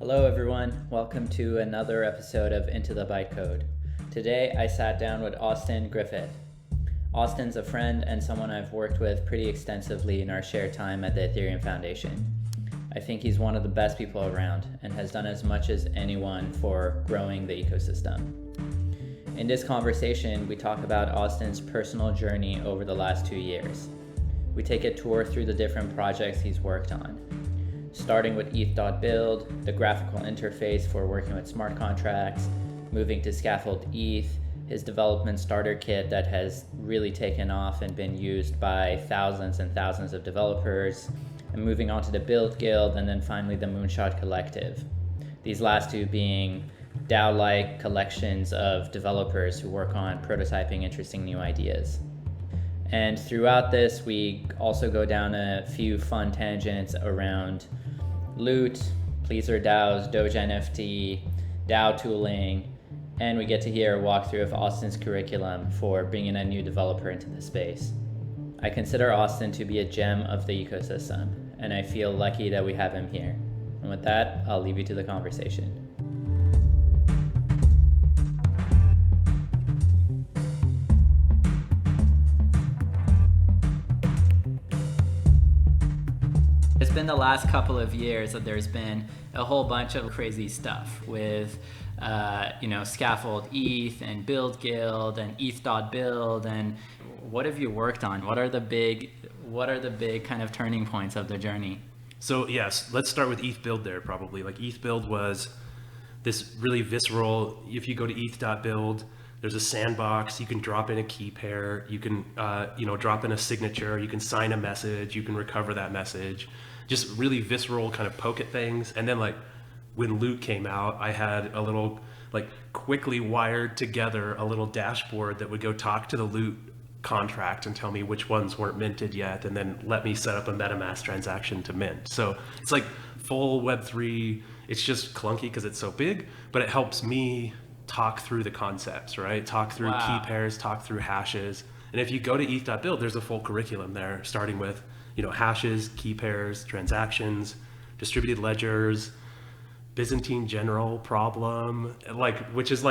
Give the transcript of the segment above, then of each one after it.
Hello everyone, welcome to another episode of Into the Bytecode. Today I sat down with Austin Griffith. Austin's a friend and someone I've worked with pretty extensively in our shared time at the Ethereum Foundation. I think he's one of the best people around and has done as much as anyone for growing the ecosystem. In this conversation, we talk about Austin's personal journey over the last 2 years. We take a tour through the different projects he's worked on, starting with ETH.build, the graphical interface for working with smart contracts, moving to scaffold-eth, his development starter kit that has really taken off and been used by thousands and thousands of developers, and moving on to the Build Guild, and then finally the Moonshot Collective. These last two being DAO-like collections of developers who work on prototyping interesting new ideas. And throughout this, we also go down a few fun tangents around loot, pleaser DAOs, Doge NFT, DAO tooling, and we get to hear a walkthrough of Austin's curriculum for bringing a new developer into the space. I consider Austin to be a gem of the ecosystem, and I feel lucky that we have him here. And with that, I'll leave you to the conversation. It's been the last couple of years that there's been a whole bunch of crazy stuff with, scaffold-eth and Build Guild and ETH.build. And what have you worked on? What are the big kind of turning points of the journey? So yes, let's start with ETH.build there probably. Like ETH.build was this really visceral, if you go to ETH.build, there's a sandbox, you can drop in a key pair, you can drop in a signature, you can sign a message, you can recover that message. Just really visceral kind of poke at things. And then when loot came out, I had a little quickly wired together a little dashboard that would go talk to the loot contract and tell me which ones weren't minted yet, and then let me set up a MetaMask transaction to mint. So it's like full Web3. It's just clunky because it's so big, but it helps me talk through the concepts, right? Talk through key pairs, talk through hashes. And if you go to ETH.build, there's a full curriculum there, starting with hashes, key pairs, transactions, distributed ledgers, Byzantine general problem, which is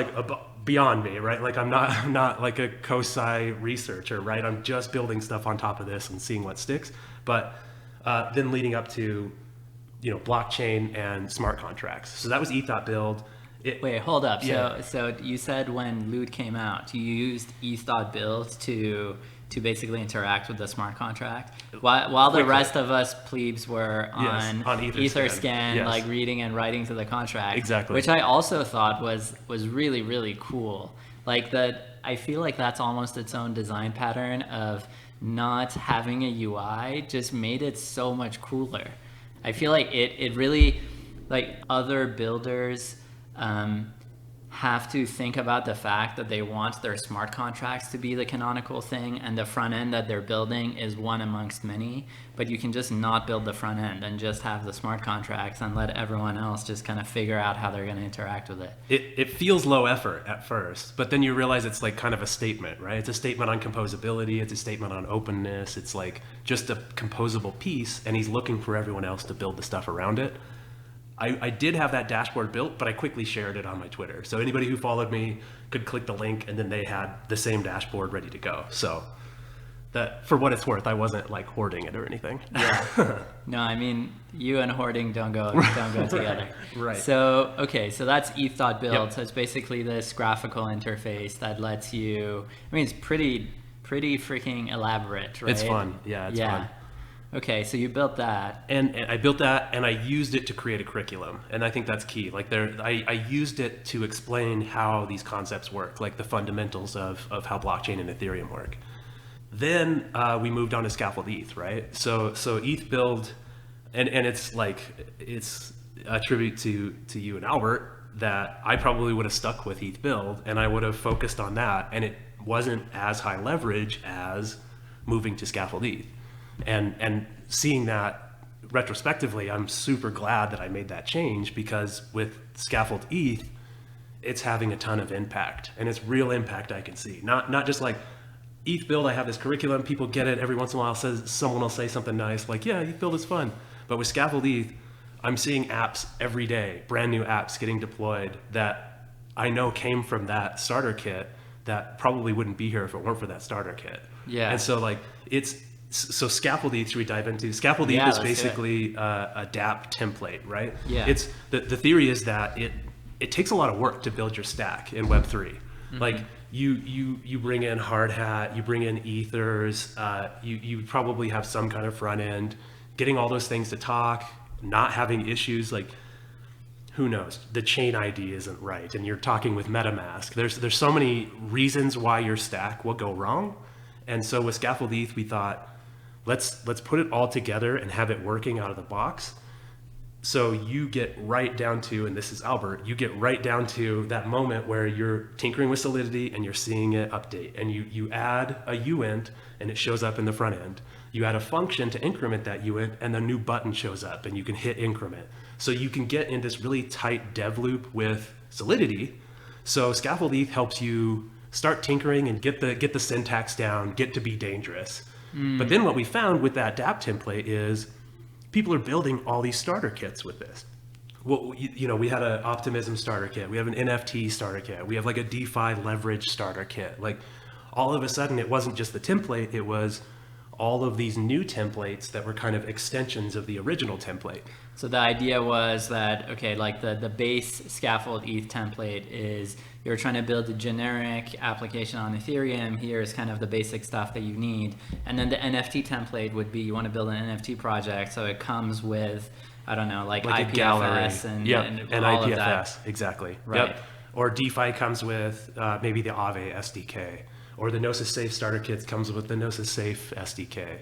beyond me, right? I'm not like a COSI researcher, right? I'm just building stuff on top of this and seeing what sticks. But then leading up to, blockchain and smart contracts. So that was ETH.build. Wait, hold up. Yeah. So you said when loot came out, you used ETH.build to basically interact with the smart contract, while the rest of us plebes were on Etherscan, yes. Reading and writing to the contract. Exactly. Which I also thought was really, really cool. I feel like that's almost its own design pattern of not having a UI just made it so much cooler. I feel like it really, other builders have to think about the fact that they want their smart contracts to be the canonical thing, and the front end that they're building is one amongst many, but you can just not build the front end and just have the smart contracts and let everyone else just kind of figure out how they're going to interact with it. It feels low effort at first, but then you realize it's kind of a statement, right? It's a statement on composability, it's a statement on openness, it's just a composable piece, and he's looking for everyone else to build the stuff around it. I did have that dashboard built, but I quickly shared it on my Twitter. So anybody who followed me could click the link, and then they had the same dashboard ready to go. So that, for what it's worth, I wasn't hoarding it or anything. Yeah. No, I mean, you and hoarding don't go together. Right. So, okay, so that's ETH.build. Yep. So it's basically this graphical interface that lets you, it's pretty freaking elaborate, right? It's fun. Yeah, it's fun. Okay, so you built that. And I built that, and I used it to create a curriculum. And I think that's key. I used it to explain how these concepts work, the fundamentals of how blockchain and Ethereum work. Then we moved on to scaffold-eth, right? So ETH.build, and it's a tribute to you and Albert that I probably would have stuck with ETH.build, and I would have focused on that, and it wasn't as high leverage as moving to scaffold-eth. And seeing that retrospectively, I'm super glad that I made that change, because with scaffold-eth, it's having a ton of impact, and it's real impact I can see. Not just ETH.build, I have this curriculum, people get it, every once in a while someone will say something nice, yeah, ETH.build is fun. But with scaffold-eth, I'm seeing apps every day, brand new apps getting deployed that I know came from that starter kit that probably wouldn't be here if it weren't for that starter kit. Yeah. And so like so scaffold-eth, should we dive into? Scaffold-eth is basically a DApp template, right? Yeah. It's the theory is that it takes a lot of work to build your stack in Web3. Mm-hmm. Like you bring in hard hat, you bring in ethers, you probably have some kind of front end, getting all those things to talk, not having issues like, who knows, the chain ID isn't right and you're talking with MetaMask. There's so many reasons why your stack will go wrong. And so with scaffold-eth, we thought, let's put it all together and have it working out of the box. So you get right down to, and this is Albert, you get right down to that moment where you're tinkering with Solidity and you're seeing it update. And you add a uint and it shows up in the front end. You add a function to increment that uint and the new button shows up and you can hit increment. So you can get in this really tight dev loop with Solidity. So scaffold-eth helps you start tinkering and get the syntax down, get to be dangerous. But then what we found with that DApp template is people are building all these starter kits with this. Well, we had an optimism starter kit. We have an NFT starter kit. We have like a DeFi leverage starter kit. Like all of a sudden it wasn't just the template, it was all of these new templates that were kind of extensions of the original template. So the idea was that, okay, like the base scaffold-eth template is you're trying to build a generic application on Ethereum. Here's kind of the basic stuff that you need. And then the NFT template would be, you want to build an NFT project. So it comes with, I don't know, like IPFS a gallery. and all IPFS, of that. exactly. Right. Yep. Or DeFi comes with maybe the Aave SDK. Or the Gnosis Safe starter kits comes with the Gnosis Safe SDK.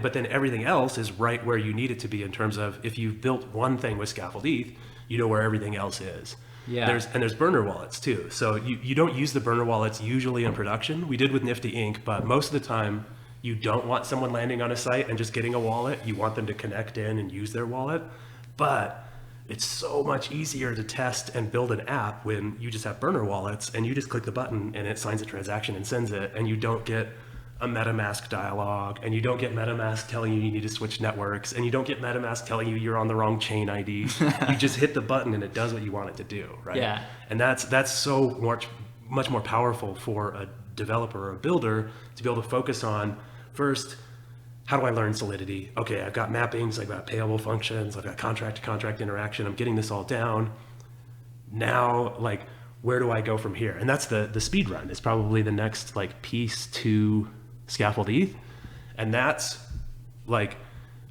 But then everything else is right where you need it to be in terms of if you've built one thing with scaffold-eth, you know where everything else is. Yeah. There's burner wallets too. So you don't use the burner wallets usually in production. We did with Nifty Inc., but most of the time you don't want someone landing on a site and just getting a wallet. You want them to connect in and use their wallet. But it's so much easier to test and build an app when you just have burner wallets and you just click the button and it signs a transaction and sends it, and you don't get a MetaMask dialog, and you don't get MetaMask telling you need to switch networks, and you don't get MetaMask telling you you're on the wrong chain ID. You just hit the button and it does what you want it to do, right? Yeah. And that's so much more powerful for a developer or a builder to be able to focus on, first, how do I learn Solidity? Okay, I've got mappings, I've got payable functions, I've got contract-to-contract interaction, I'm getting this all down. Now, like, where do I go from here? And that's the speed run. It's probably the next like piece to scaffold-eth. And that's like,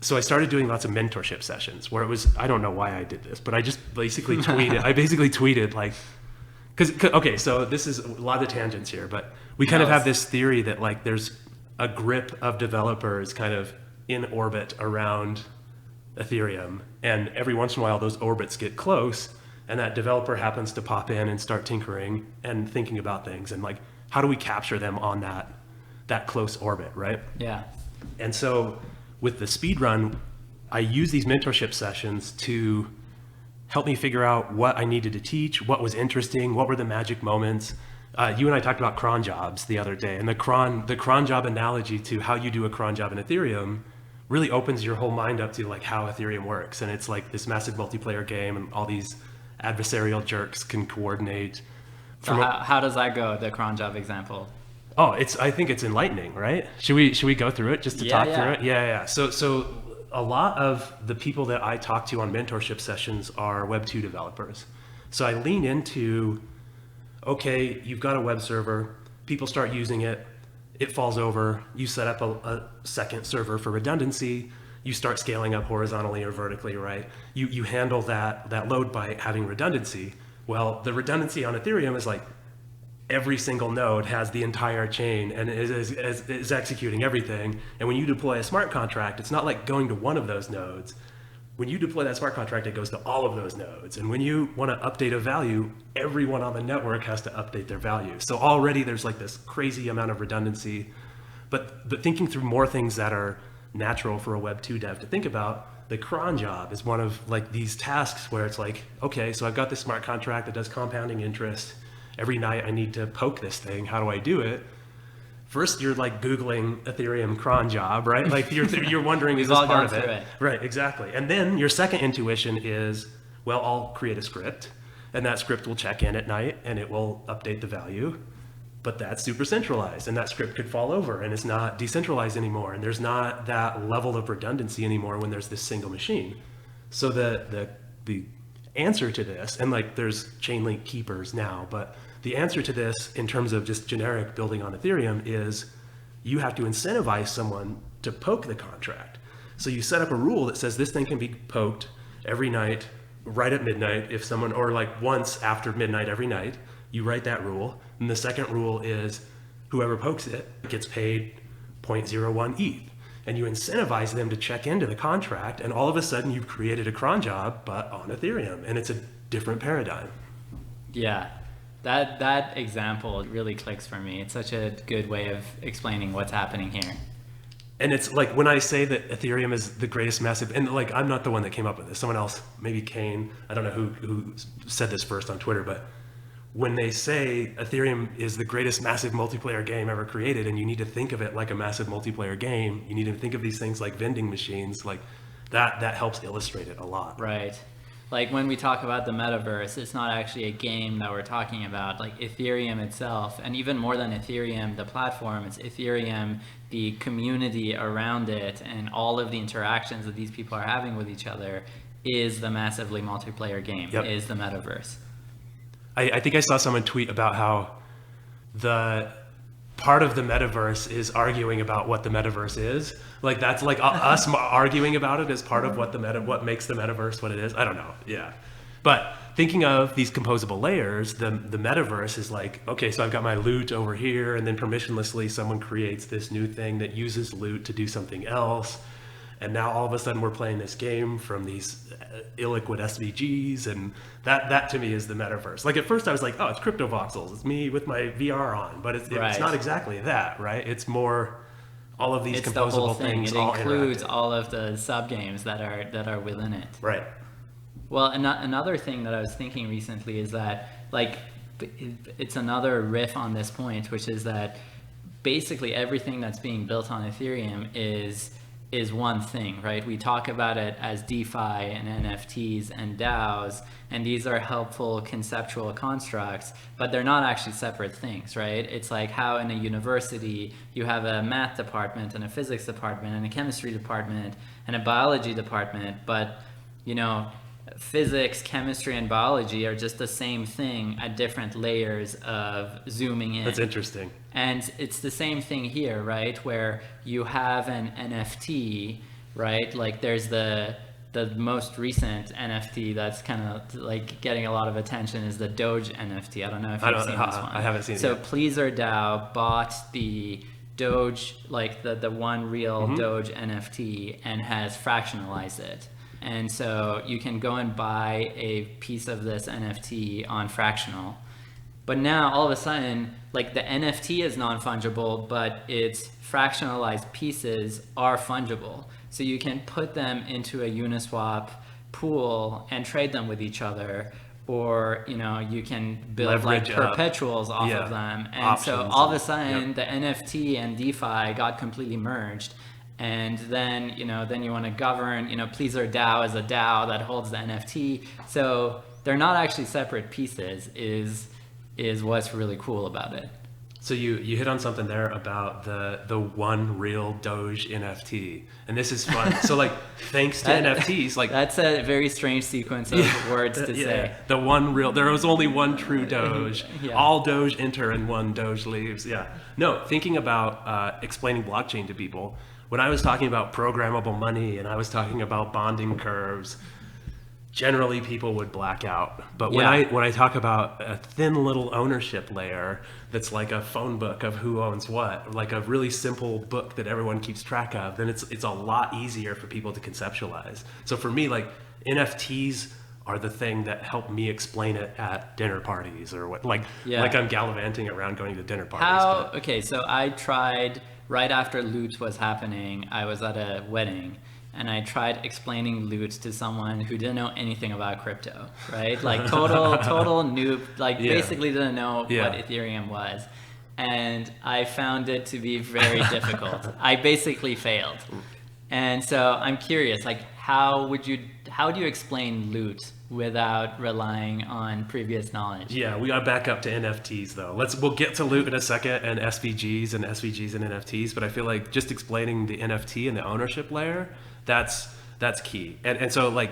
so I started doing lots of mentorship sessions where it was, I don't know why I did this, but I just basically tweeted like, okay, so this is a lot of tangents here, but we kind of have this theory that like there's a grip of developers kind of in orbit around Ethereum, and every once in a while those orbits get close and that developer happens to pop in and start tinkering and thinking about things, and like, how do we capture them on that close orbit, right? Yeah. And so with the speed run, I use these mentorship sessions to help me figure out what I needed to teach, what was interesting, what were the magic moments. You and I talked about cron jobs the other day, and the cron job analogy to how you do a cron job in Ethereum really opens your whole mind up to like how Ethereum works. And it's like this massive multiplayer game, and all these adversarial jerks can coordinate. So how does that go, the cron job example? Oh, I think it's enlightening, right? Should we go through it just to talk through it? Yeah. So a lot of the people that I talk to on mentorship sessions are Web2 developers. So I lean into, okay, you've got a web server, people start using it, it falls over, you set up a second server for redundancy, you start scaling up horizontally or vertically, right? You handle that load by having redundancy. Well, the redundancy on Ethereum is like every single node has the entire chain and is executing everything. And when you deploy a smart contract, it's not like going to one of those nodes. When you deploy that smart contract, it goes to all of those nodes. And when you want to update a value, everyone on the network has to update their value. So already there's like this crazy amount of redundancy. But thinking through more things that are natural for a Web2 dev to think about, the cron job is one of like these tasks where it's like, okay, so I've got this smart contract that does compounding interest. Every night I need to poke this thing. How do I do it? first you're like Googling Ethereum cron job, right? Like you're wondering, is We've this all part gone of through it? it. Right, exactly. And then your second intuition is, well, I'll create a script, and that script will check in at night and it will update the value. But that's super centralized, and that script could fall over and it's not decentralized anymore, and there's not that level of redundancy anymore when there's this single machine. So the answer to this, and like there's Chainlink keepers now, but the answer to this in terms of just generic building on Ethereum is you have to incentivize someone to poke the contract. So you set up a rule that says this thing can be poked every night, right at midnight, if someone, or like once after midnight every night. You write that rule. And the second rule is whoever pokes it gets paid 0.01 ETH. And you incentivize them to check into the contract, and all of a sudden you've created a cron job, but on Ethereum, and it's a different paradigm. Yeah, that example really clicks for me. It's such a good way of explaining what's happening here. And it's like when I say that Ethereum is the greatest massive, and like I'm not the one that came up with this, someone else, maybe Kane, I don't know who said this first on Twitter, but when they say Ethereum is the greatest massive multiplayer game ever created, and you need to think of it like a massive multiplayer game, you need to think of these things like vending machines, like that helps illustrate it a lot. Right. Like when we talk about the metaverse, it's not actually a game that we're talking about. Like Ethereum itself, and even more than Ethereum, the platform, it's Ethereum, the community around it, and all of the interactions that these people are having with each other is the massively multiplayer game, is the metaverse. I think I saw someone tweet about how the part of the metaverse is arguing about what the metaverse is. Like that's like us arguing about it as part of what makes the metaverse what it is. I don't know. Yeah. But thinking of these composable layers, the metaverse is like, okay, so I've got my loot over here, and then permissionlessly someone creates this new thing that uses loot to do something else. And now all of a sudden we're playing this game from these illiquid SVGs, and that to me is the metaverse. Like at first I was like, oh, it's crypto voxels. It's me with my VR on, but it's not exactly that, right? It's more all of these composable the whole thing. things. It includes all of the sub games that are within it. Right. Well, another thing that I was thinking recently is that like it's another riff on this point, which is that basically everything that's being built on Ethereum is one thing, right? We talk about it as DeFi and NFTs and DAOs, and these are helpful conceptual constructs, but they're not actually separate things, right? It's like how in a university you have a math department and a physics department and a chemistry department and a biology department, but you know, physics, chemistry, and biology are just the same thing at different layers of zooming in. That's interesting. And it's the same thing here, right? Where you have an NFT, right? Like there's the most recent NFT that's kind of like getting a lot of attention is the Doge NFT. I don't know if you've seen this one. I haven't seen it. So Pleaser DAO bought the Doge, like the one real Doge NFT, and has fractionalized it. And so you can go and buy a piece of this NFT on Fractional. But now all of a sudden, like the NFT is non-fungible, but its fractionalized pieces are fungible. So you can put them into a Uniswap pool and trade them with each other, or you know, you can build like perpetuals off of them. And options, so all of a sudden the NFT and DeFi got completely merged. And then, you know, then you want to govern, you know, Pleaser DAO is a DAO that holds the NFT. So they're not actually separate pieces is what's really cool about it. So you hit on something there about the one real Doge NFT, and this is fun. So like, thanks to NFTs, like that's a very strange sequence of words to say. The one real, there was only one true Doge. All Doge enter and one Doge leaves. Yeah. No, thinking about explaining blockchain to people. When I was talking about programmable money and I was talking about bonding curves, generally people would black out. But when I talk about a thin little ownership layer that's like a phone book of who owns what, like a really simple book that everyone keeps track of, then it's a lot easier for people to conceptualize. So for me, like NFTs are the thing that help me explain it at dinner parties or what, like I'm gallivanting around going to dinner parties. Okay, so I tried right after Loot was happening, I was at a wedding and I tried explaining Loot to someone who didn't know anything about crypto, right? Like total noob, like basically didn't know what Ethereum was. and I found it to be very difficult. I basically failed. And so I'm curious, like, how do you explain loot without relying on previous knowledge? Yeah, we gotta back up to NFTs though. We'll get to loot in a second, and SVGs and NFTs, but I feel like just explaining the NFT and the ownership layer, that's key. And so like,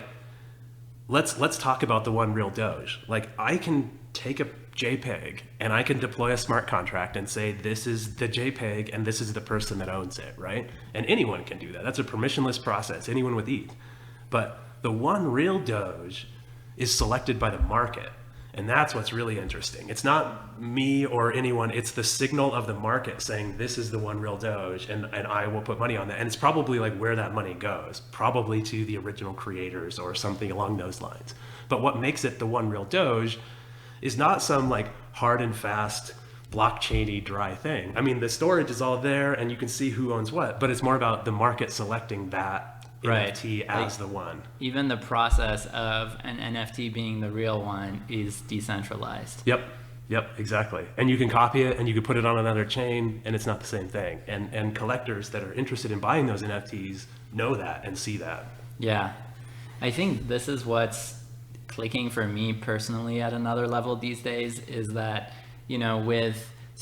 let's talk about the one real Doge. Like, I can take a JPEG and I can deploy a smart contract and say, this is the JPEG and this is the person that owns it, right? And anyone can do that. That's a permissionless process, anyone with ETH. But the one real Doge is selected by the market. And that's what's really interesting. It's not me or anyone, it's the signal of the market saying, this is the one real Doge, and I will put money on that. And it's probably like where that money goes, probably to the original creators or something along those lines. But what makes it the one real Doge is not some like hard and fast blockchain-y dry thing. I mean, the storage is all there and you can see who owns what, but it's more about the market selecting that NFT as the one. Even the process of an NFT being the real one is decentralized. Yep, exactly. And you can copy it and you can put it on another chain and it's not the same thing. And collectors that are interested in buying those NFTs know that and see that. Yeah, I think this is what's clicking for me personally at another level these days, is that, you know,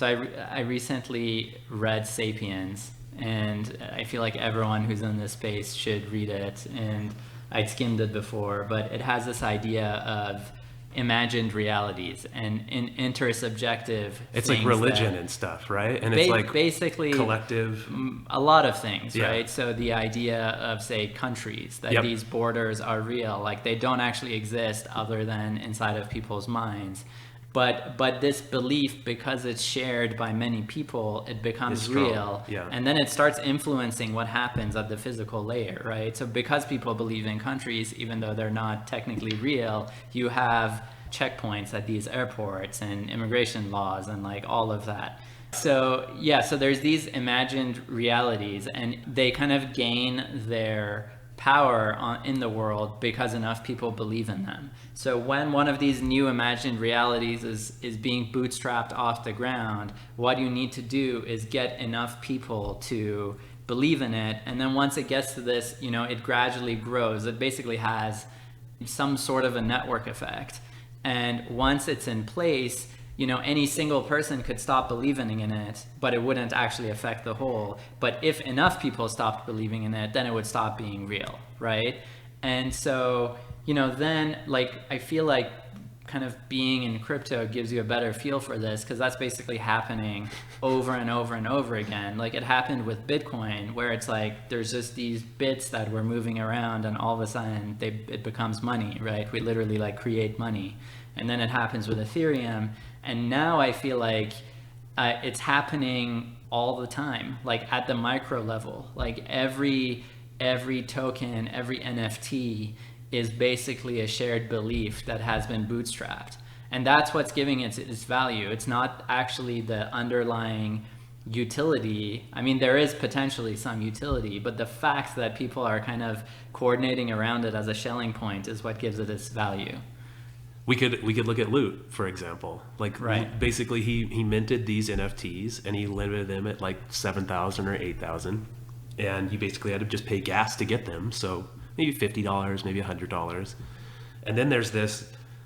I recently read Sapiens, and I feel like everyone who's in this space should read it, and I'd skimmed it before, but it has this idea of imagined realities and intersubjective it's like religion and stuff, right? And it's like basically collective, a lot of things, yeah. Right? So the idea of, say, countries, that these borders are real, like they don't actually exist other than inside of people's minds. But this belief, because it's shared by many people, it becomes real. Yeah. And then it starts influencing what happens at the physical layer, right? So because people believe in countries, even though they're not technically real, you have checkpoints at these airports and immigration laws and like all of that. So yeah, so there's these imagined realities, and they kind of gain their power in the world because enough people believe in them. So when one of these new imagined realities is being bootstrapped off the ground, what you need to do is get enough people to believe in it. And then once it gets to this, you know, it gradually grows. It basically has some sort of a network effect. And once it's in place, you know, any single person could stop believing in it, but it wouldn't actually affect the whole. But if enough people stopped believing in it, then it would stop being real, right? And so, you know, then like, I feel like kind of being in crypto gives you a better feel for this, because that's basically happening over and over and over again. Like it happened with Bitcoin, where it's like there's just these bits that we're moving around, and all of a sudden it becomes money, right? We literally like create money. And then it happens with Ethereum. And now I feel like it's happening all the time, like at the micro level. Like every token, every NFT is basically a shared belief that has been bootstrapped. And that's what's giving it its value. It's not actually the underlying utility. I mean, there is potentially some utility, but the fact that people are kind of coordinating around it as a Schelling point is what gives it its value. We could look at loot, for example. Like, right. Basically he minted these NFTs and he limited them at like 7,000 or 8,000, and you basically had to just pay gas to get them. So maybe $50, maybe $100. And then there's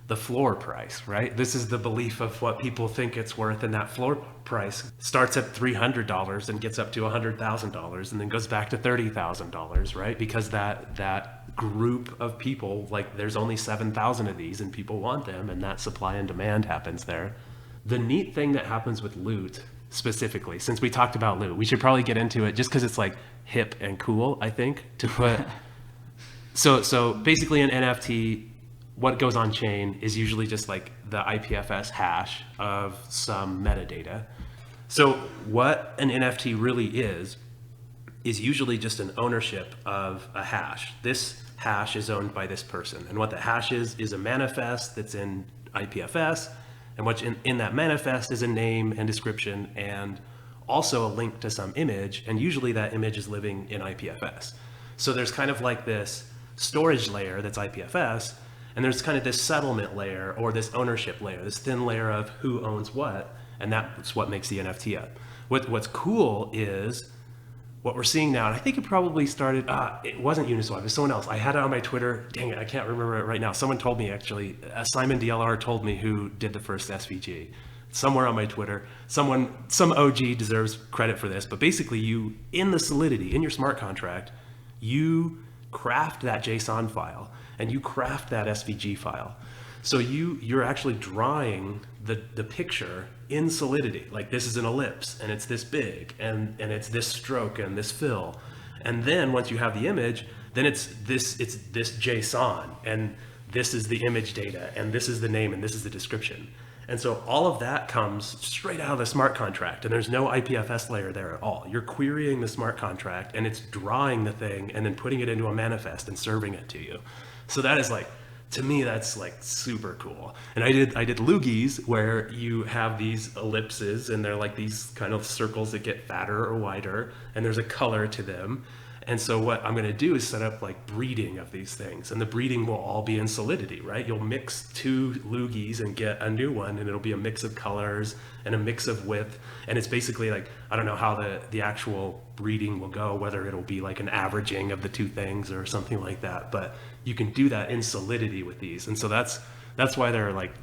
the floor price, right? This is the belief of what people think it's worth, and that floor price starts at $300 and gets up to $100,000 and then goes back to $30,000, right? Because that group of people, like there's only 7,000 of these and people want them, and that supply and demand happens there. The neat thing that happens with loot specifically, since we talked about loot, we should probably get into it just because it's like hip and cool, I think, to put. So basically an NFT, what goes on chain is usually just like the IPFS hash of some metadata. So what an NFT really is usually just an ownership of a hash. This hash is owned by this person. And what the hash is a manifest that's in IPFS. And what's in that manifest is a name and description, and also a link to some image. And usually that image is living in IPFS. So there's kind of like this storage layer that's IPFS, and there's kind of this settlement layer or this ownership layer, this thin layer of who owns what. And that's what makes the NFT up. What's cool is what we're seeing now, and I think it probably started, it wasn't Uniswap, it was someone else. I had it on my Twitter. Dang it, I can't remember it right now. Someone told me, actually, Simon DLR told me who did the first SVG. Somewhere on my Twitter, some OG deserves credit for this, but basically you, in the Solidity, in your smart contract, you craft that JSON file and you craft that SVG file. So you're actually drawing the picture in Solidity. Like, this is an ellipse and it's this big and it's this stroke and this fill. And then once you have the image, then it's this JSON, and this is the image data, and this is the name, and this is the description. And so all of that comes straight out of the smart contract, and there's no IPFS layer there at all. You're querying the smart contract and it's drawing the thing and then putting it into a manifest and serving it to you. So that is, like, to me, that's like super cool. And I did loogies where you have these ellipses and they're like these kind of circles that get fatter or wider, and there's a color to them. And so what I'm going to do is set up like breeding of these things, and the breeding will all be in Solidity, right? You'll mix two loogies and get a new one, and it'll be a mix of colors and a mix of width. And it's basically like, I don't know how the actual breeding will go, whether it'll be like an averaging of the two things or something like that, but you can do that in Solidity with these. And so that's why they're like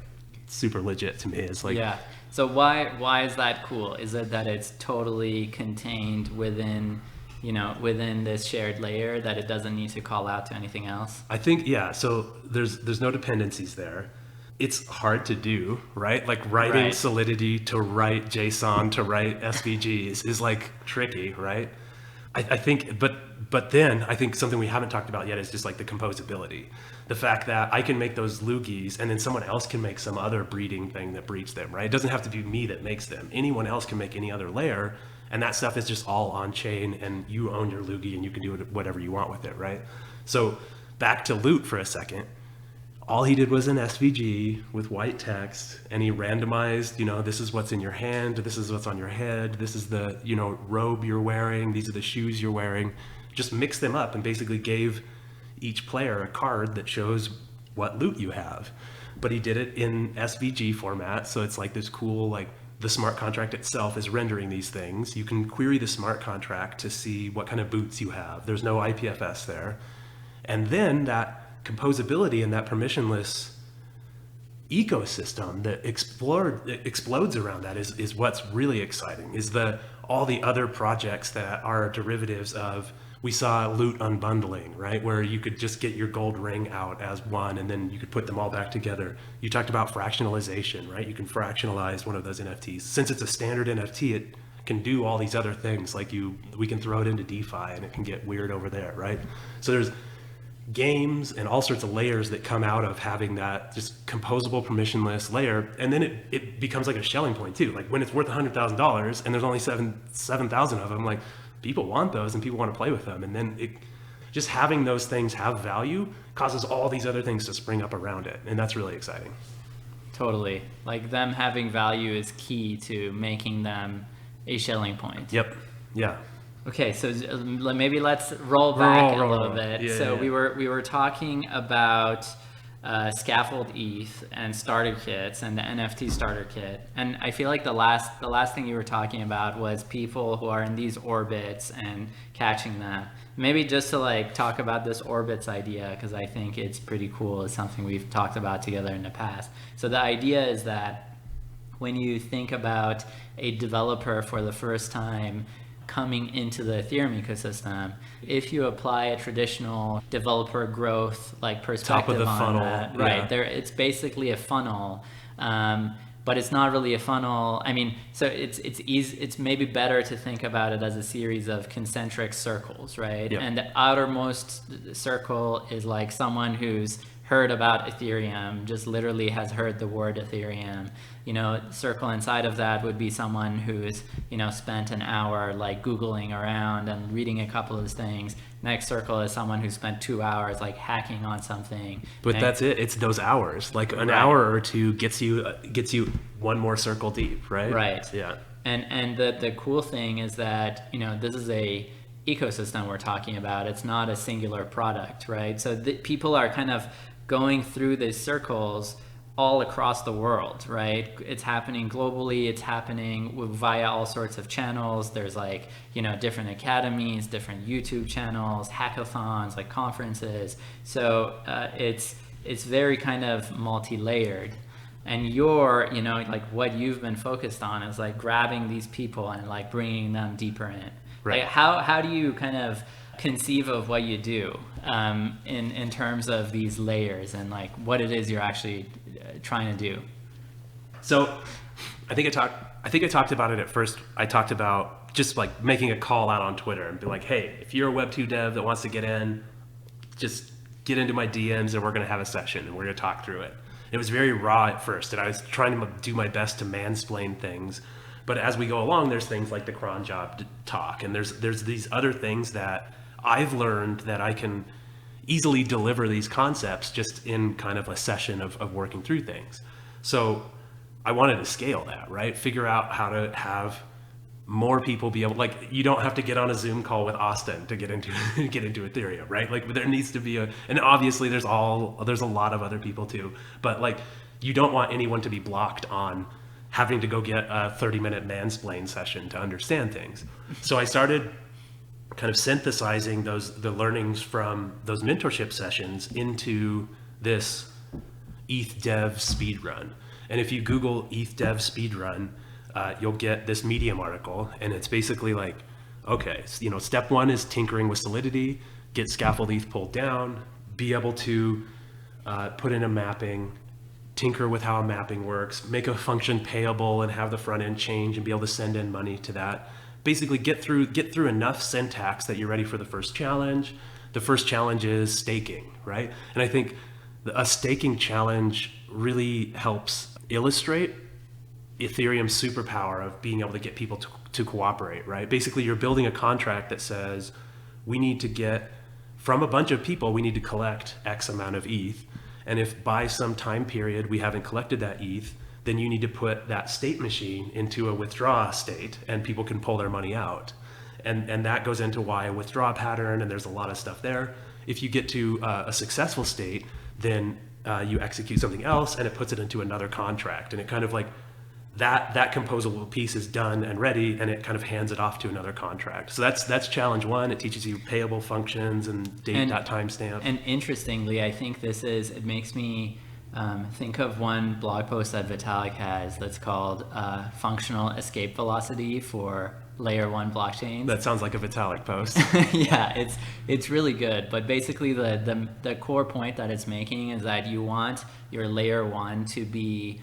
super legit to me. It's like, yeah. So why is that cool? Is it that it's totally contained within this shared layer, that it doesn't need to call out to anything else? I think, yeah. So there's no dependencies there. It's hard to do, right? Like writing Right. Solidity to write JSON to write SVGs is like tricky, right? I think, but then I think something we haven't talked about yet is just like the composability. The fact that I can make those loogies and then someone else can make some other breeding thing that breeds them, right? It doesn't have to be me that makes them. Anyone else can make any other layer, and that stuff is just all on chain, and you own your loogie and you can do whatever you want with it, right? So back to Loot for a second. All he did was an SVG with white text, and he randomized, this is what's in your hand, this is what's on your head, this is the, robe you're wearing, these are the shoes you're wearing. Just mixed them up and basically gave each player a card that shows what loot you have. But he did it in SVG format, so it's like this cool, like, the smart contract itself is rendering these things. You can query the smart contract to see what kind of boots you have. There's no IPFS there. And then that composability and that permissionless ecosystem that explodes around that is what's really exciting, is all the other projects that are derivatives of, we saw Loot unbundling, right? Where you could just get your gold ring out as one, and then you could put them all back together. You talked about fractionalization, right? You can fractionalize one of those NFTs. Since it's a standard NFT, it can do all these other things. Like we can throw it into DeFi and it can get weird over there, right? So there's games and all sorts of layers that come out of having that just composable permissionless layer. And then it becomes like a Schelling point too. Like when it's worth $100,000 and there's only 7,000 of them, like people want those and people want to play with them. And then just having those things have value causes all these other things to spring up around it. And that's really exciting. Totally. Like, them having value is key to making them a Schelling point. Yep. Yeah. Okay, so maybe let's roll back a little bit. Yeah, so yeah. we were talking about scaffold-eth and starter kits and the NFT starter kit, and I feel like the last thing you were talking about was people who are in these orbits and catching them. Maybe just to like talk about this orbits idea, because I think it's pretty cool. It's something we've talked about together in the past. So the idea is that when you think about a developer for the first time coming into the Ethereum ecosystem, if you apply a traditional developer growth like perspective Top of the on funnel, that, yeah. right? It's basically a funnel, but it's not really a funnel. I mean, so it's easy. It's maybe better to think about it as a series of concentric circles, right? Yep. And the outermost circle is like someone who's heard about Ethereum, just literally has heard the word Ethereum. Circle inside of that would be someone who's, spent an hour like Googling around and reading a couple of things. Next circle is someone who spent 2 hours like hacking on something. But that's it. It's those hours. Like an hour or two gets you one more circle deep, right? Right. Yeah. And the cool thing is that, this is a ecosystem we're talking about. It's not a singular product, right? So people are kind of going through these circles all across the world, right? It's happening globally. It's happening via all sorts of channels. There's like, different academies, different YouTube channels, hackathons, like conferences. So it's very kind of multi-layered. And like what you've been focused on is like grabbing these people and like bringing them deeper in. Right. Like how do you kind of conceive of what you do in terms of these layers and like what it is you're actually trying to do? So I think I talked about it at first. I talked about just like making a call out on Twitter and be like, hey, if you're a Web2 dev that wants to get in, just get into my DMs and we're going to have a session and we're going to talk through it. It was very raw at first, and I was trying to do my best to mansplain things. But as we go along, there's things like the cron job talk, and there's these other things that I've learned that I can easily deliver these concepts just in kind of a session of working through things. So I wanted to scale that, right? Figure out how to have more people be able, like, you don't have to get on a Zoom call with Austin to get into Ethereum, right? Like, there needs to be and obviously there's a lot of other people too, but like, you don't want anyone to be blocked on having to go get a 30-minute mansplain session to understand things. So I started kind of synthesizing the learnings from those mentorship sessions into this ETH dev speedrun. And if you Google ETH dev speedrun, you'll get this Medium article, and it's basically like, okay, step one is tinkering with Solidity, get scaffold-eth pulled down, be able to put in a mapping, tinker with how a mapping works, make a function payable and have the front end change and be able to send in money to that. Basically get through enough syntax that you're ready for the first challenge. The first challenge is staking, right? And I think a staking challenge really helps illustrate Ethereum's superpower of being able to get people to cooperate, right? Basically, you're building a contract that says, we need to get, from a bunch of people, we need to collect X amount of ETH. And if by some time period we haven't collected that ETH, then you need to put that state machine into a withdraw state and people can pull their money out. And that goes into why a withdraw pattern, and there's a lot of stuff there. If you get to a successful state, then you execute something else and it puts it into another contract. And it kind of like, that composable piece is done and ready, and it kind of hands it off to another contract. So that's challenge one. It teaches you payable functions and date.timestamp. And interestingly, I think it makes me think of one blog post that Vitalik has that's called functional escape velocity for layer one blockchains. That sounds like a Vitalik post. Yeah, it's really good. But basically the core point that it's making is that you want your layer one to be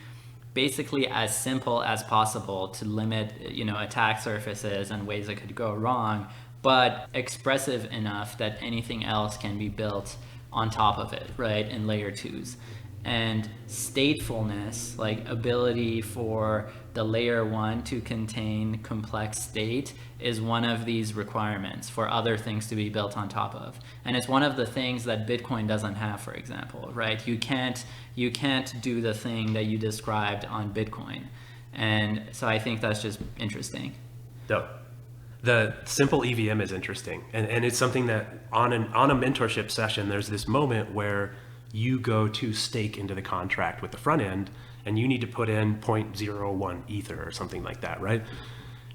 basically as simple as possible to limit, attack surfaces and ways that could go wrong, but expressive enough that anything else can be built on top of it, right, in layer twos. And statefulness, like ability for the layer one to contain complex state, is one of these requirements for other things to be built on top of. And it's one of the things that Bitcoin doesn't have, for example, right? You can't do the thing that you described on Bitcoin. And so I think that's just interesting. Dope. The simple EVM is interesting. And it's something that on a mentorship session, there's this moment where you go to stake into the contract with the front end, and you need to put in 0.01 ether or something like that, right?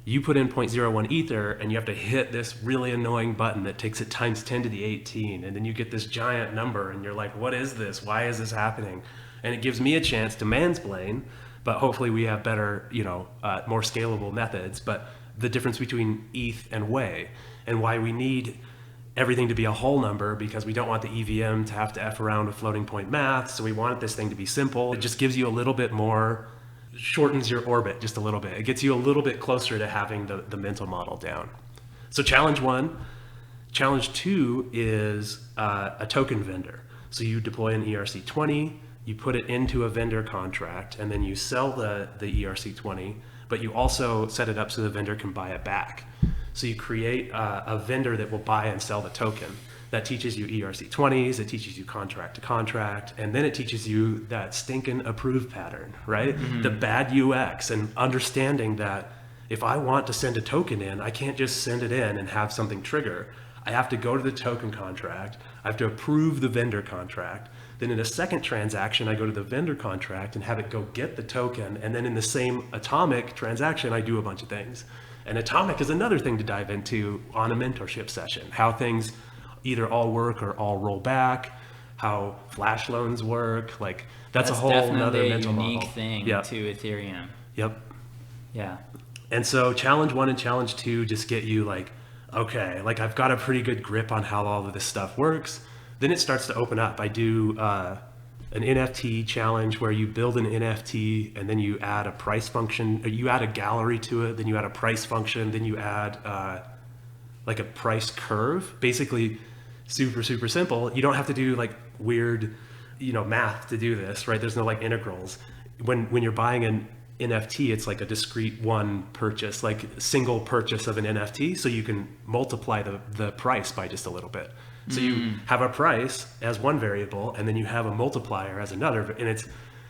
You put in 0.01 ether, and you have to hit this really annoying button that takes it times 10 to the 18, and then you get this giant number, and you're like, what is this? Why is this happening? And it gives me a chance to mansplain, but hopefully we have better, more scalable methods. But the difference between ETH and Wei, and why we need everything to be a whole number, because we don't want the EVM to have to F around with floating point math. So we want this thing to be simple. It just gives you a little bit more, shortens your orbit just a little bit. It gets you a little bit closer to having the mental model down. So challenge one. Challenge two is a token vendor. So you deploy an ERC20, you put it into a vendor contract, and then you sell the ERC20, but you also set it up so the vendor can buy it back. So you create a vendor that will buy and sell the token. That teaches you ERC20s, it teaches you contract to contract, and then it teaches you that stinking approve pattern, right? Mm-hmm. The bad UX, and understanding that if I want to send a token in, I can't just send it in and have something trigger. I have to go to the token contract. I have to approve the vendor contract. Then in a second transaction, I go to the vendor contract and have it go get the token. And then in the same atomic transaction, I do a bunch of things. And atomic is another thing to dive into on a mentorship session, how things either all work or all roll back, how flash loans work. Like that's a whole another mental model. That's definitely a unique thing to Ethereum. Yep. Yeah. And so challenge 1 and challenge 2 just get you like, okay, like I've got a pretty good grip on how all of this stuff works. Then it starts to open up. I do an NFT challenge where you build an NFT and then you add a price function, or you add a gallery to it, then you add a price function, then you add like a price curve. Basically super, super simple. You don't have to do like weird, math to do this, right? There's no like integrals. When you're buying an NFT, it's like a discrete one purchase, like single purchase of an NFT. So you can multiply the price by just a little bit. So you have a price as one variable, and then you have a multiplier as another. And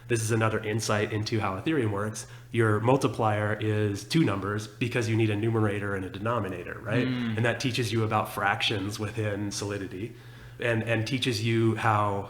this is another insight into how Ethereum works. Your multiplier is 2 numbers because you need a numerator and a denominator, right? And that teaches you about fractions within Solidity, and teaches you how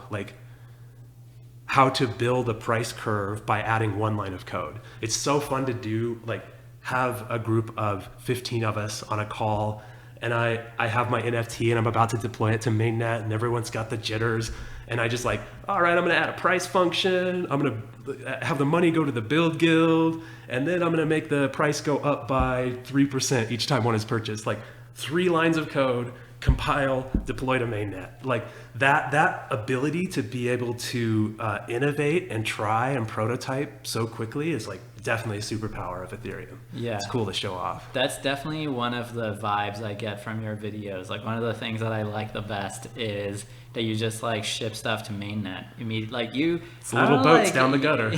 to build a price curve by adding 1 line of code. It's so fun to do, like have a group of 15 of us on a call, and I have my NFT and I'm about to deploy it to mainnet, and everyone's got the jitters, and I just like, all right, I'm gonna add a price function, I'm gonna have the money go to the build guild, and then I'm gonna make the price go up by 3% each time one is purchased. Like 3 lines of code, compile, deploy to mainnet. Like that ability to be able to innovate and try and prototype so quickly is like definitely a superpower of Ethereum. Yeah, it's cool to show off. That's definitely one of the vibes I get from your videos. Like one of the things that I like the best is that you just like ship stuff to mainnet immediately. Like it's little boats down the gutter.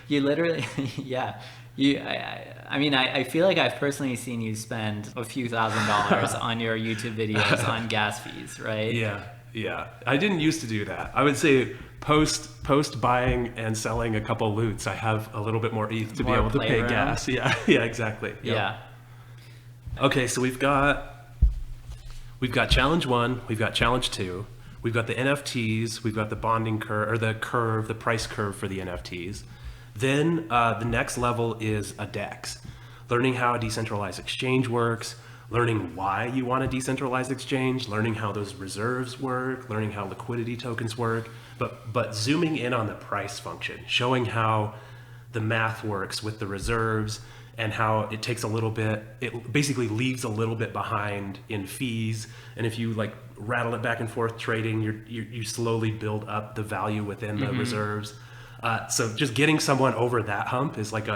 You literally, yeah. I feel like I've personally seen you spend a few $1,000s on your YouTube videos on gas fees, right? Yeah. I didn't used to do that. I would say post buying and selling a couple loots, I have a little bit more ETH to be able to pay gas. Yeah, exactly. Yep. Yeah. Okay, so we've got challenge 1, we've got challenge 2, we've got the NFTs, we've got the bonding curve, or the price curve for the NFTs. Then the next level is a DEX, learning how a decentralized exchange works, learning why you want a decentralized exchange, learning how those reserves work, learning how liquidity tokens work, but zooming in on the price function, showing how the math works with the reserves and how it takes a little bit, it basically leaves a little bit behind in fees. And if you like rattle it back and forth trading, you slowly build up the value within the reserves. So just getting someone over that hump is like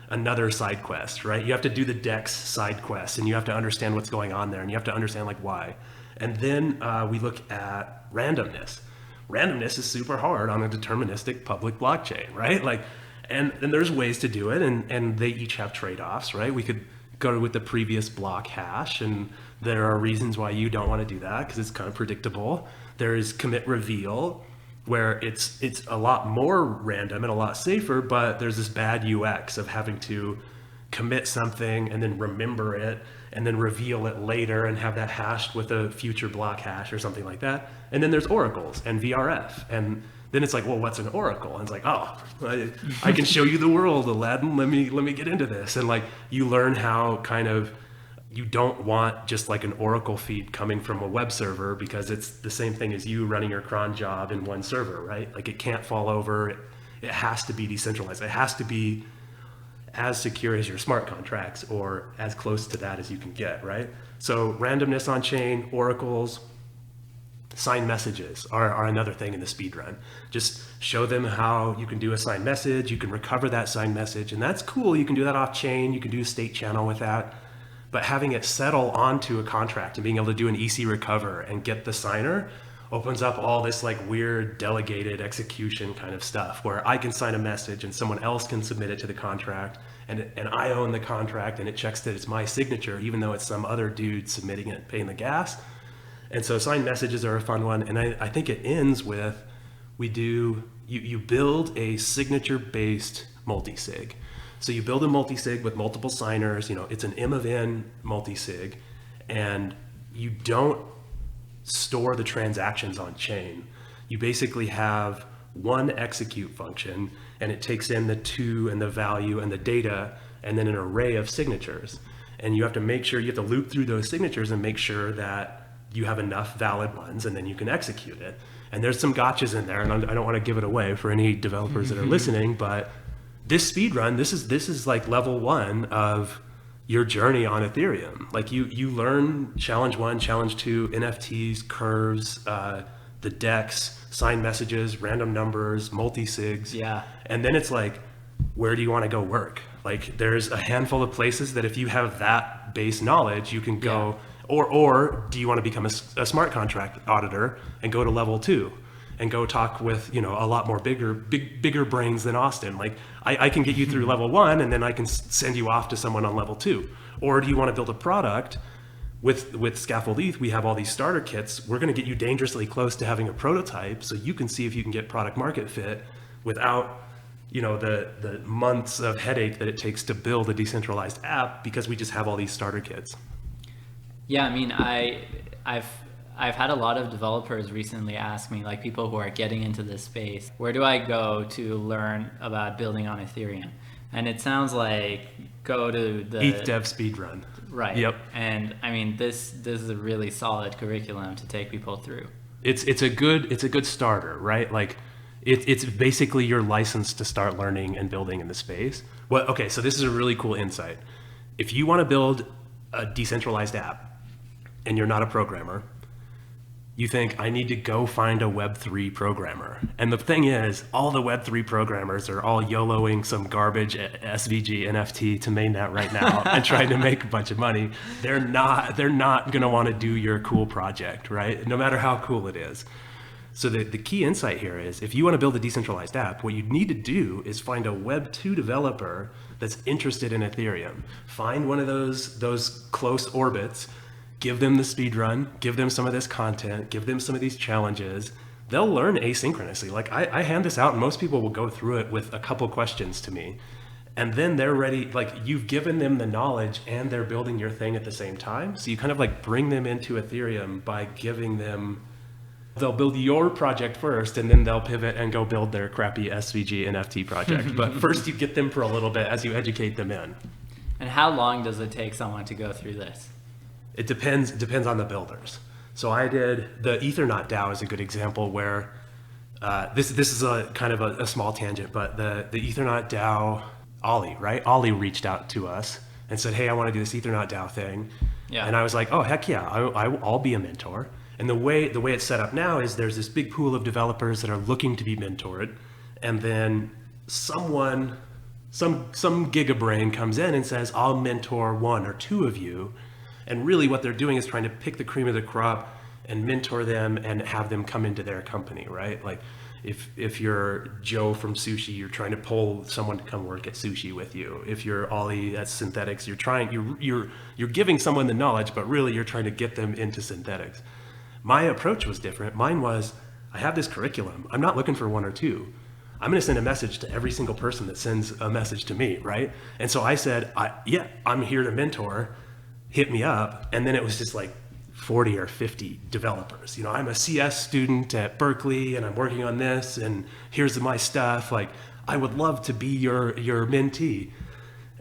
another side quest, right? You have to do the DEX side quest, and you have to understand what's going on there, and you have to understand like why. And then we look at randomness. Randomness is super hard on a deterministic public blockchain, right? Like, and there's ways to do it, and they each have trade-offs, right? We could go with the previous block hash, and there are reasons why you don't want to do that because it's kind of predictable. There is commit reveal, where it's a lot more random and a lot safer, but there's this bad UX of having to commit something and then remember it and then reveal it later and have that hashed with a future block hash or something like that. And then there's oracles and VRF. And then it's like, well, what's an oracle? And it's like, oh, I can show you the world, Aladdin. Let me get into this. And like, you learn how kind of, you don't want just like an Oracle feed coming from a web server because it's the same thing as you running your cron job in one server, right? Like it can't fall over. It has to be decentralized. It has to be as secure as your smart contracts or as close to that as you can get, right? So randomness on chain, oracles, signed messages are another thing in the speed run. Just show them how you can do a signed message. You can recover that signed message, and that's cool. You can do that off chain. You can do a state channel with that. But having it settle onto a contract and being able to do an EC recover and get the signer opens up all this like weird delegated execution kind of stuff where I can sign a message and someone else can submit it to the contract, and I own the contract and it checks that it's my signature even though it's some other dude submitting it, paying the gas. And so signed messages are a fun one. And I think it ends with, you build a signature-based multi-sig. So you build a multi-sig with multiple signers, it's an M of N multi-sig, and you don't store the transactions on chain. You basically have one execute function, and it takes in the to and the value and the data, and then an array of signatures. And you have to make sure, you have to loop through those signatures and make sure that you have enough valid ones, and then you can execute it. And there's some gotchas in there, and I don't want to give it away for any developers that are listening, but this speed run, this is like level 1 of your journey on Ethereum. Like you learn challenge 1, challenge 2, NFTs, curves, the DEX, signed messages, random numbers, multi-sigs. Yeah. And then it's like, where do you want to go work? Like there's a handful of places that if you have that base knowledge, you can go, or do you want to become a smart contract auditor and go to level 2 and go talk with, a lot more bigger brains than Austin? Like I can get you through level 1, and then I can send you off to someone on level 2. Or do you want to build a product? With scaffold-eth, we have all these starter kits. We're going to get you dangerously close to having a prototype, so you can see if you can get product market fit without the months of headache that it takes to build a decentralized app, because we just have all these starter kits. Yeah, I mean, I've had a lot of developers recently ask me, like people who are getting into this space, where do I go to learn about building on Ethereum? And it sounds like go to the ETH dev speedrun. Right. Yep. And I mean, this is a really solid curriculum to take people through. It's a good starter, right? Like it's basically your license to start learning and building in the space. Well, okay, so this is a really cool insight. If you want to build a decentralized app and you're not a programmer, you think, I need to go find a Web3 programmer. And the thing is, all the Web3 programmers are all YOLOing some garbage SVG NFT to mainnet right now and trying to make a bunch of money. They're not going to want to do your cool project, right? No matter how cool it is. So the key insight here is, if you want to build a decentralized app, what you need to do is find a Web2 developer that's interested in Ethereum. Find one of those close orbits, give them the speed run, give them some of this content, give them some of these challenges. They'll learn asynchronously. Like I hand this out and most people will go through it with a couple questions to me. And then they're ready, like you've given them the knowledge and they're building your thing at the same time. So you kind of like bring them into Ethereum by giving them, they'll build your project first and then they'll pivot and go build their crappy SVG NFT project. But first you get them for a little bit as you educate them in. And how long does it take someone to go through this? It depends on the builders. So I did, the Ethernaut DAO is a good example where this is a kind of a small tangent, but the Ethernaut DAO, Ollie, right? Ollie reached out to us and said, hey, I want to do this Ethernaut DAO thing. Yeah. And I was like, oh, heck yeah, I'll be a mentor. And the way it's set up now is there's this big pool of developers that are looking to be mentored. And then some gigabrain comes in and says, I'll mentor 1 or 2 of you. And really what they're doing is trying to pick the cream of the crop and mentor them and have them come into their company, right? Like if you're Joe from Sushi, you're trying to pull someone to come work at Sushi with you. If you're Ollie at Synthetics, you're giving someone the knowledge, but really you're trying to get them into Synthetics. My approach was different. Mine was, I have this curriculum. I'm not looking for 1 or 2. I'm going to send a message to every single person that sends a message to me, right? And so I said, I'm here to mentor. Hit me up. And then it was just like 40 or 50 developers. I'm a CS student at Berkeley and I'm working on this and here's my stuff. Like, I would love to be your mentee.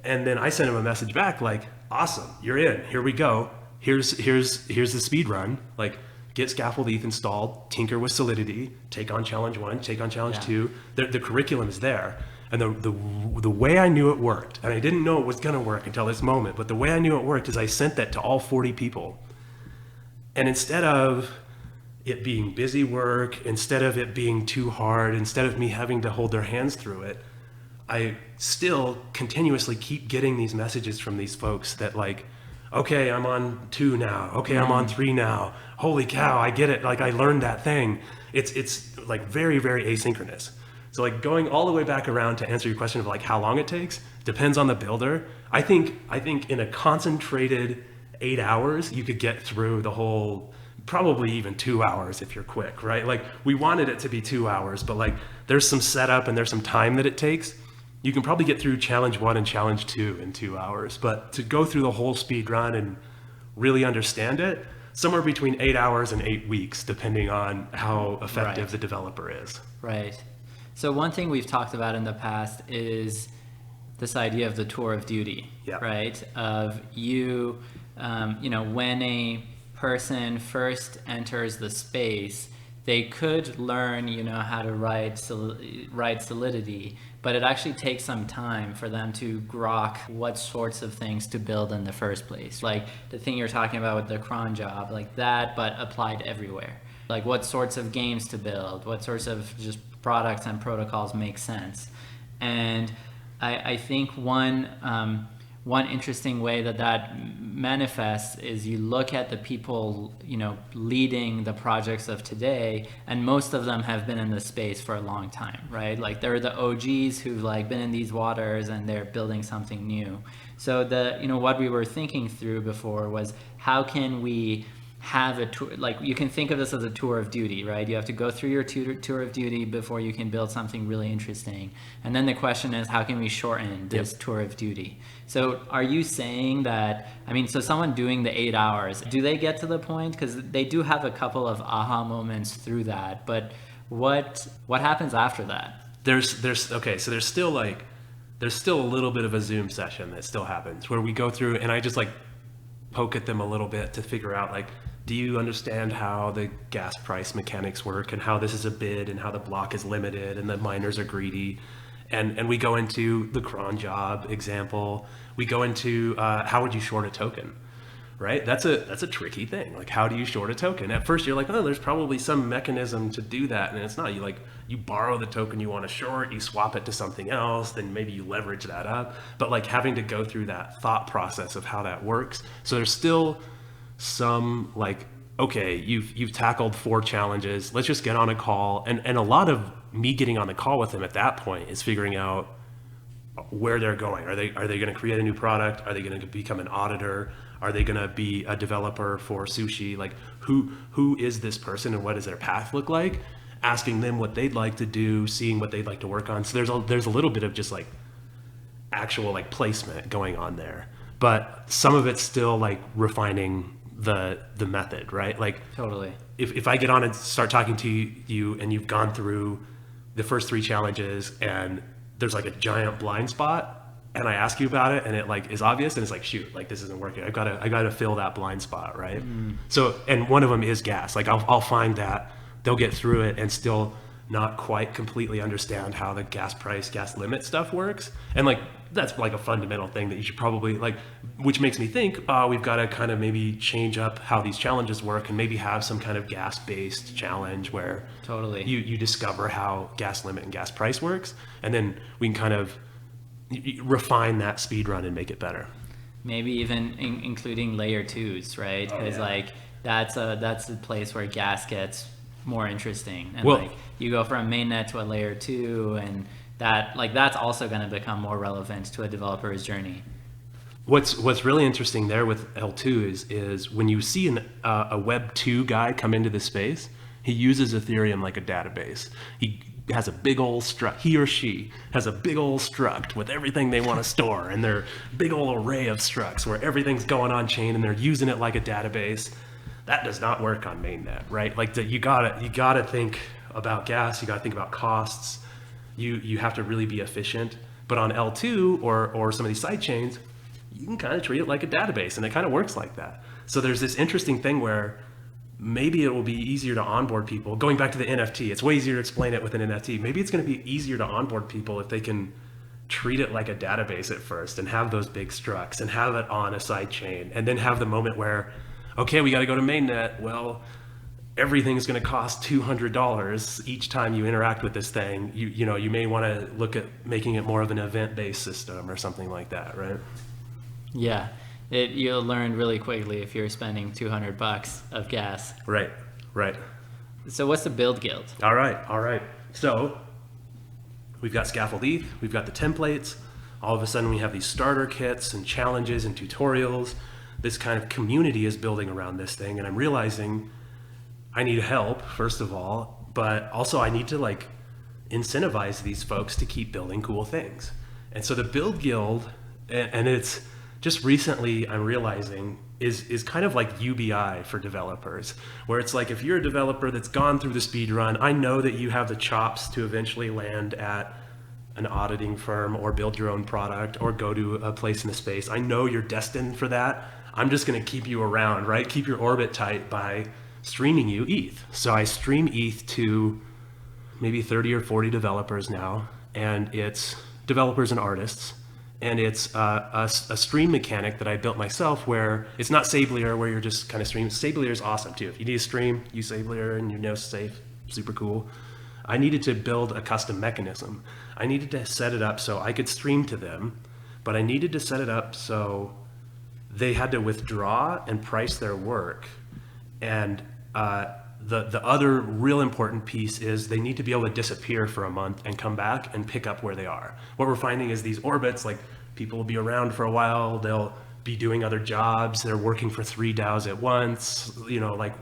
And then I sent him a message back like, awesome, you're in, here we go. Here's the speed run. Like, get scaffold-eth installed, tinker with Solidity, take on challenge 1, take on challenge 2. The curriculum is there. And the way I knew it worked, and I didn't know it was going to work until this moment, but the way I knew it worked is I sent that to all 40 people. And instead of it being busy work, instead of it being too hard, instead of me having to hold their hands through it, I still continuously keep getting these messages from these folks that like, okay, I'm on 2 now. Okay, I'm on 3 now. Holy cow, I get it. Like I learned that thing. It's like very, very asynchronous. So like going all the way back around to answer your question of like how long it takes, depends on the builder. I think in a concentrated 8 hours, you could get through the whole, probably even 2 hours if you're quick, right? Like we wanted it to be 2 hours, but like there's some setup and there's some time that it takes. You can probably get through challenge 1 and challenge 2 in 2 hours, but to go through the whole speed run and really understand it, somewhere between 8 hours and 8 weeks, depending on how effective Right. the developer is. Right. So one thing we've talked about in the past is this idea of the tour of duty, Yeah. right? Of you, when a person first enters the space, they could learn, how to write Solidity, but it actually takes some time for them to grok what sorts of things to build in the first place. Like the thing you're talking about with the cron job, like that, but applied everywhere. Like what sorts of games to build, what sorts of just products and protocols make sense. And I think one interesting way that manifests is you look at the people, leading the projects of today, and most of them have been in this space for a long time, right? Like they're the OGs who've like been in these waters and they're building something new. So what we were thinking through before was how can we have a tour, like you can think of this as a tour of duty, right? You have to go through your tour of duty before you can build something really interesting. And then the question is, how can we shorten this tour of duty? So are you saying that, so someone doing the 8 hours, do they get to the point? Because they do have a couple of aha moments through that, but what happens after that? Okay, so there's still a little bit of a Zoom session that still happens where we go through and I just like poke at them a little bit to figure out like, do you understand how the gas price mechanics work and how this is a bid and how the block is limited and the miners are greedy? And we go into the cron job example. We go into how would you short a token, right? That's a tricky thing. Like, how do you short a token? At first you're like, oh, there's probably some mechanism to do that. And it's not. You borrow the token you want to short, you swap it to something else, then maybe you leverage that up. But like having to go through that thought process of how that works. So there's still some like, okay, you've tackled 4 challenges. Let's just get on a call. And a lot of me getting on the call with them at that point is figuring out where they're going. Are they going to create a new product? Are they going to become an auditor? Are they going to be a developer for sushi? Like who is this person and what does their path look like? Asking them what they'd like to do, seeing what they'd like to work on. So there's a little bit of just like actual like placement going on there, but some of it's still like refining the method, right? Like Totally. If I get on and start talking to you and you've gone through the first 3 challenges and there's like a giant blind spot and I ask you about it and it like is obvious and it's like, shoot, like this isn't working. I gotta fill that blind spot, right? So, and one of them is gas. Like I'll find that they'll get through it and still not quite completely understand how the gas price, gas limit stuff works. And like, that's like a fundamental thing that you should probably like, which makes me think, we've got to kind of maybe change up how these challenges work and maybe have some kind of gas-based challenge where Totally. you discover how gas limit and gas price works. And then we can kind of refine that speed run and make it better. Maybe even including layer 2s, right? Because that's a place where gas gets more interesting, and like you go from mainnet to a layer 2, and that's also going to become more relevant to a developer's journey. What's really interesting there with L2 is when you see a Web 2 guy come into this space, he uses Ethereum like a database. He has a big old struct. He or she has a big old struct with everything they want to store, and their big old array of structs where everything's going on chain, and they're using it like a database. That does not work on mainnet, right? Like you gotta think about gas. You gotta think about costs. You have to really be efficient. But on L2 or some of these side chains, you can kind of treat it like a database, and it kind of works like that. So there's this interesting thing where maybe it will be easier to onboard people. Going back to the NFT, it's way easier to explain it with an NFT. Maybe it's going to be easier to onboard people if they can treat it like a database at first and have those big structs and have it on a side chain, and then have the moment where, okay, we got to go to mainnet. Well, everything's going to cost $200 each time you interact with this thing. You may want to look at making it more of an event-based system or something like that, right? Yeah, you'll learn really quickly if you're spending $200 of gas. Right. So what's the build guild? All right. So we've got scaffold-eth, we've got the templates. All of a sudden we have these starter kits and challenges and tutorials. This kind of community is building around this thing, and I'm realizing I need help, first of all, but also I need to like incentivize these folks to keep building cool things. And so the build guild, and it's just recently I'm realizing is kind of like UBI for developers, where it's like, if you're a developer that's gone through the speed run, I know that you have the chops to eventually land at an auditing firm or build your own product or go to a place in the space. I know you're destined for that. I'm just going to keep you around, right? Keep your orbit tight by streaming you ETH. So I stream ETH to maybe 30 or 40 developers now, and it's developers and artists. And it's a stream mechanic that I built myself, where it's not Sablier, where you're just kind of streaming. Sablier is awesome too. If you need a stream, use Sablier and you know safe, super cool. I needed to build a custom mechanism. I needed to set it up so I could stream to them, but I needed to set it up so they had to withdraw and price their work. And the other real important piece is they need to be able to disappear for a month and come back and pick up where they are. What we're finding is these orbits, like, people will be around for a while, they'll be doing other jobs, they're working for 3 DAOs at once. You know, like,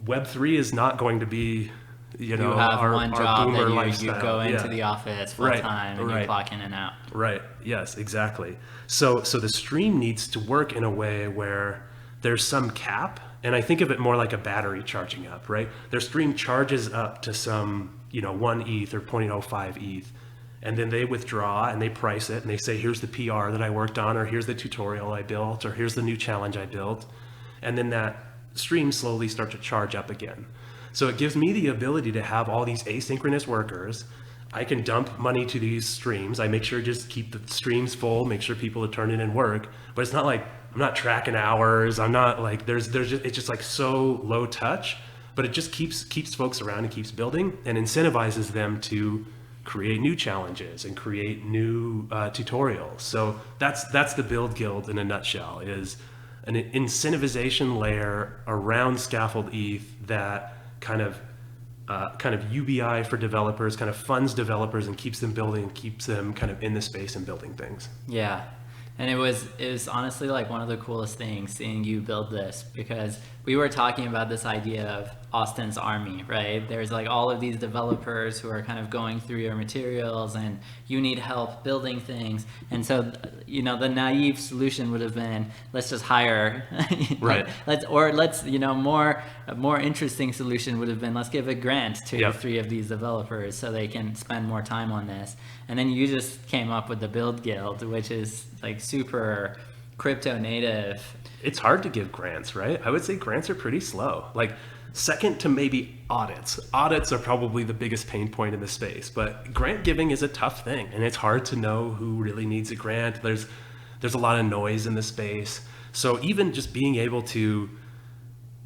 Web3 is not going to be, you know, have our one job boomer that lifestyle. you go into the office full time and you clock in and out. Right. Yes, exactly. So the stream needs to work in a way where there's some cap. And I think of it more like a battery charging up, right? Their stream charges up to some, you know, 1 ETH or 0.05 ETH. And then they withdraw and they price it and they say, here's the PR that I worked on, or here's the tutorial I built, or here's the new challenge I built. And then that stream slowly starts to charge up again. So it gives me the ability to have all these asynchronous workers. I can dump money to these streams. I make sure to just keep the streams full, make sure people are turning in work. But it's not like I'm not tracking hours. I'm not like, there's just, it's just like so low touch, but it just keeps folks around and keeps building and incentivizes them to create new challenges and create new tutorials. So that's the Build Guild in a nutshell, is an incentivization layer around scaffold-eth that kind of UBI for developers, kind of funds developers and keeps them building, keeps them kind of in the space and building things. Yeah. And it was honestly like one of the coolest things seeing you build this, because we were talking about this idea of Austin's army, right? There's like all of these developers who are kind of going through your materials and you need help building things. And so, you know, the naive solution would have been, let's just hire, right? Let's, you know, a more interesting solution would have been, let's give a grant to 3 of these developers so they can spend more time on this. And then you just came up with the Build Guild, which is like super crypto native. It's hard to give grants, right? I would say grants are pretty slow. Like, second to maybe audits. Audits are probably the biggest pain point in the space, but grant giving is a tough thing, and it's hard to know who really needs a grant. There's a lot of noise in the space. So even just being able to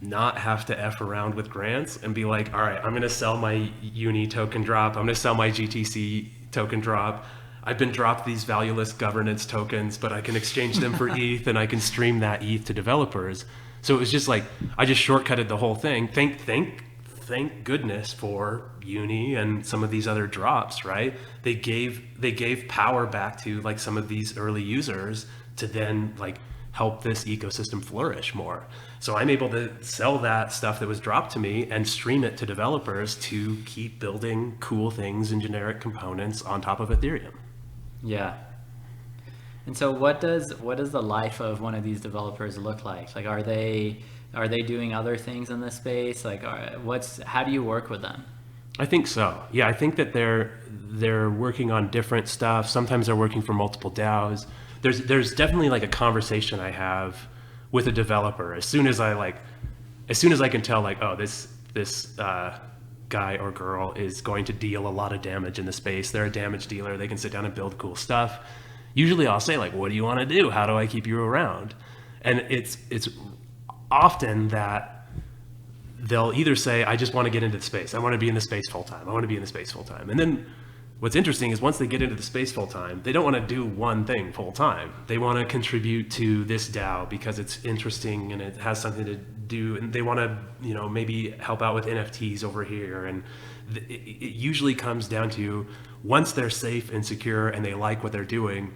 not have to F around with grants and be like, all right, I'm going to sell my Uni token drop. I'm going to sell my GTC token drop. I've been dropped these valueless governance tokens, but I can exchange them for ETH and I can stream that ETH to developers. So it was just like, I just shortcutted the whole thing. Thank goodness for Uni and some of these other drops, right? They gave power back to like some of these early users to then like help this ecosystem flourish more. So I'm able to sell that stuff that was dropped to me and stream it to developers to keep building cool things and generic components on top of Ethereum. Yeah. And so what does the life of one of these developers look like? Like, are they doing other things in this space? Like, how do you work with them? I think so. Yeah, I think that they're working on different stuff. Sometimes they're working for multiple DAOs. There's definitely like a conversation I have with a developer as soon as I can tell like, oh, this guy or girl is going to deal a lot of damage in the space. They're a damage dealer. They can sit down and build cool stuff. Usually I'll say like, what do you want to do? How do I keep you around? And it's often that they'll either say, I just want to get into the space. I want to be in the space full time. I want to be in the space full time. And then what's interesting is once they get into the space full time, they don't want to do one thing full time. They want to contribute to this DAO because it's interesting and it has something to do, and they want to, you know, maybe help out with NFTs over here. And it usually comes down to, once they're safe and secure and they like what they're doing,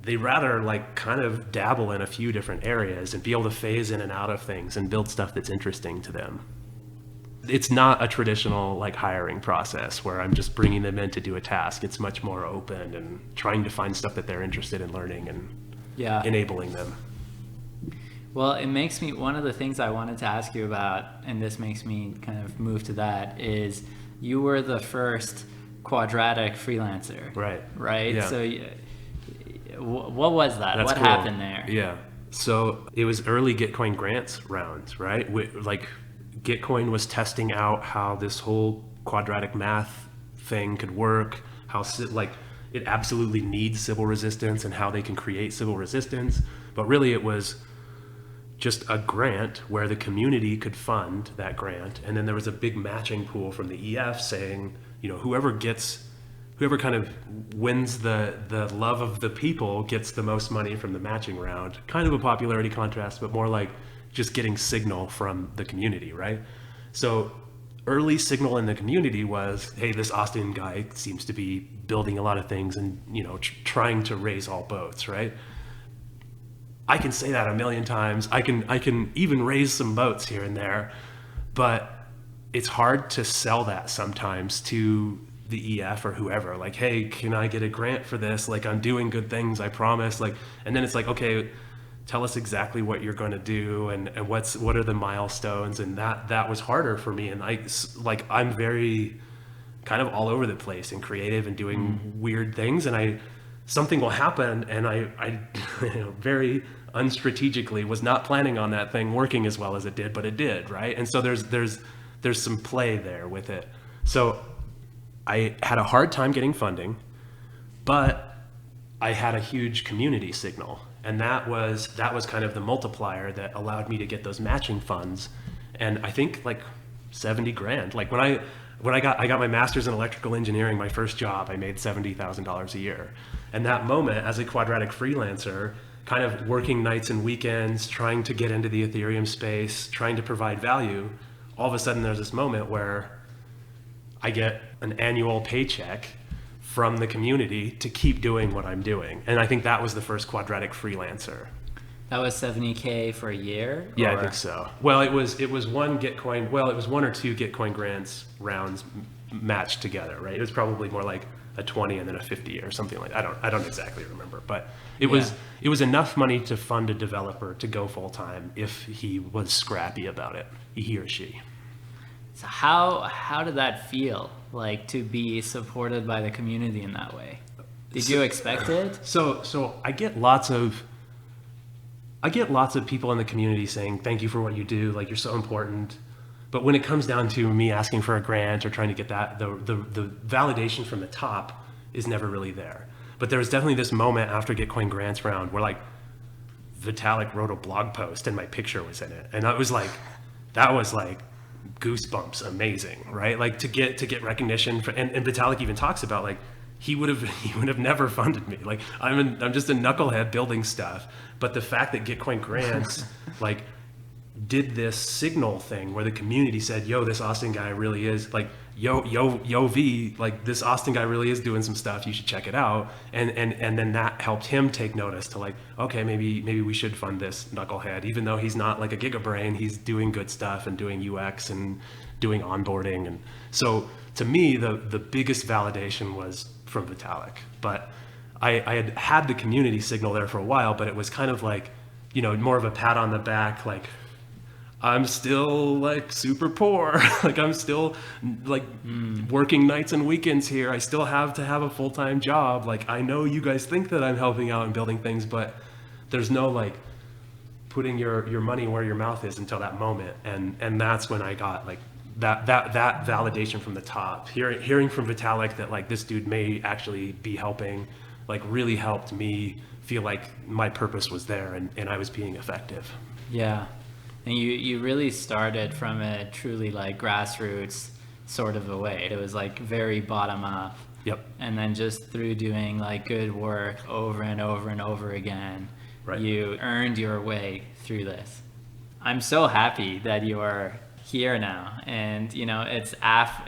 they rather like kind of dabble in a few different areas and be able to phase in and out of things and build stuff that's interesting to them. It's not a traditional like hiring process where I'm just bringing them in to do a task. It's much more open and trying to find stuff that they're interested in learning and enabling them. Well, it makes me, one of the things I wanted to ask you about, and this makes me kind of move to that, is you were the first quadratic freelancer. Right? Yeah. So what was that? That's what cool. happened there? Yeah. So it was early Gitcoin grants rounds, right? Like Gitcoin was testing out how this whole quadratic math thing could work, how like it absolutely needs Sybil resistance and how they can create Sybil resistance. But really it was just a grant where the community could fund that grant. And then there was a big matching pool from the EF saying, you know, whoever kind of wins the love of the people gets the most money from the matching round. Kind of a popularity contest, but more like just getting signal from the community, right? So early signal in the community was, hey, this Austin guy seems to be building a lot of things and, you know, trying to raise all boats, right? I can say that a million times. I can even raise some boats here and there, but it's hard to sell that sometimes to the EF or whoever. Like, hey, can I get a grant for this? Like, I'm doing good things, I promise. Like, and then it's like, okay, tell us exactly what you're going to do and what are the milestones, and that was harder for me. And I'm very kind of all over the place and creative and doing weird things, and something will happen and I very unstrategically was not planning on that thing working as well as it did, but it did, right? And so there's some play there with it. So I had a hard time getting funding, but I had a huge community signal, and that was kind of the multiplier that allowed me to get those matching funds. And I think like 70 grand. Like when I got my master's in electrical engineering, my first job, I made $70,000 a year. And that moment as a quadratic freelancer, kind of working nights and weekends, trying to get into the Ethereum space, trying to provide value, all of a sudden there's this moment where I get an annual paycheck from the community to keep doing what I'm doing. And I think that was the first quadratic freelancer. That was 70K for a year? Yeah, or? I think so. Well, it was one Gitcoin, well, it was one or two Gitcoin grants rounds matched together, right? It was probably more like a 20 and then a 50 or something like that. I don't exactly remember, but it was enough money to fund a developer to go full time if he was scrappy about it, he or she. So how did that feel, like, to be supported by the community in that way? Did you expect it? So I get lots of people in the community saying, thank you for what you do, like you're so important. But when it comes down to me asking for a grant or trying to get that, the validation from the top is never really there. But there was definitely this moment after Gitcoin grants round where like Vitalik wrote a blog post and my picture was in it. And that was like goosebumps, amazing, right? Like to get recognition for, and Vitalik even talks about like, he would have never funded me. Like I'm just a knucklehead building stuff. But the fact that Gitcoin grants like did this signal thing where the community said, yo, this Austin guy really is like, yo V, like this Austin guy really is doing some stuff, you should check it out. And then that helped him take notice to like, okay, maybe we should fund this knucklehead, even though he's not like a gigabrain, he's doing good stuff and doing UX and doing onboarding. And so to me, the biggest validation was from Vitalik. But I had the community signal there for a while, but it was kind of like, you know, more of a pat on the back, like, I'm still like super poor. Like I'm still like working nights and weekends here. I still have to have a full-time job. Like I know you guys think that I'm helping out and building things, but there's no like putting your money where your mouth is until that moment. And that's when I got like that validation from the top. Hearing from Vitalik that like this dude may actually be helping, like really helped me feel like my purpose was there and I was being effective. Yeah. And you really started from a truly like grassroots sort of a way. It was like very bottom up. Yep. And then just through doing like good work over and over and over again, right, you earned your way through this. I'm so happy that you are here now. And you know, it's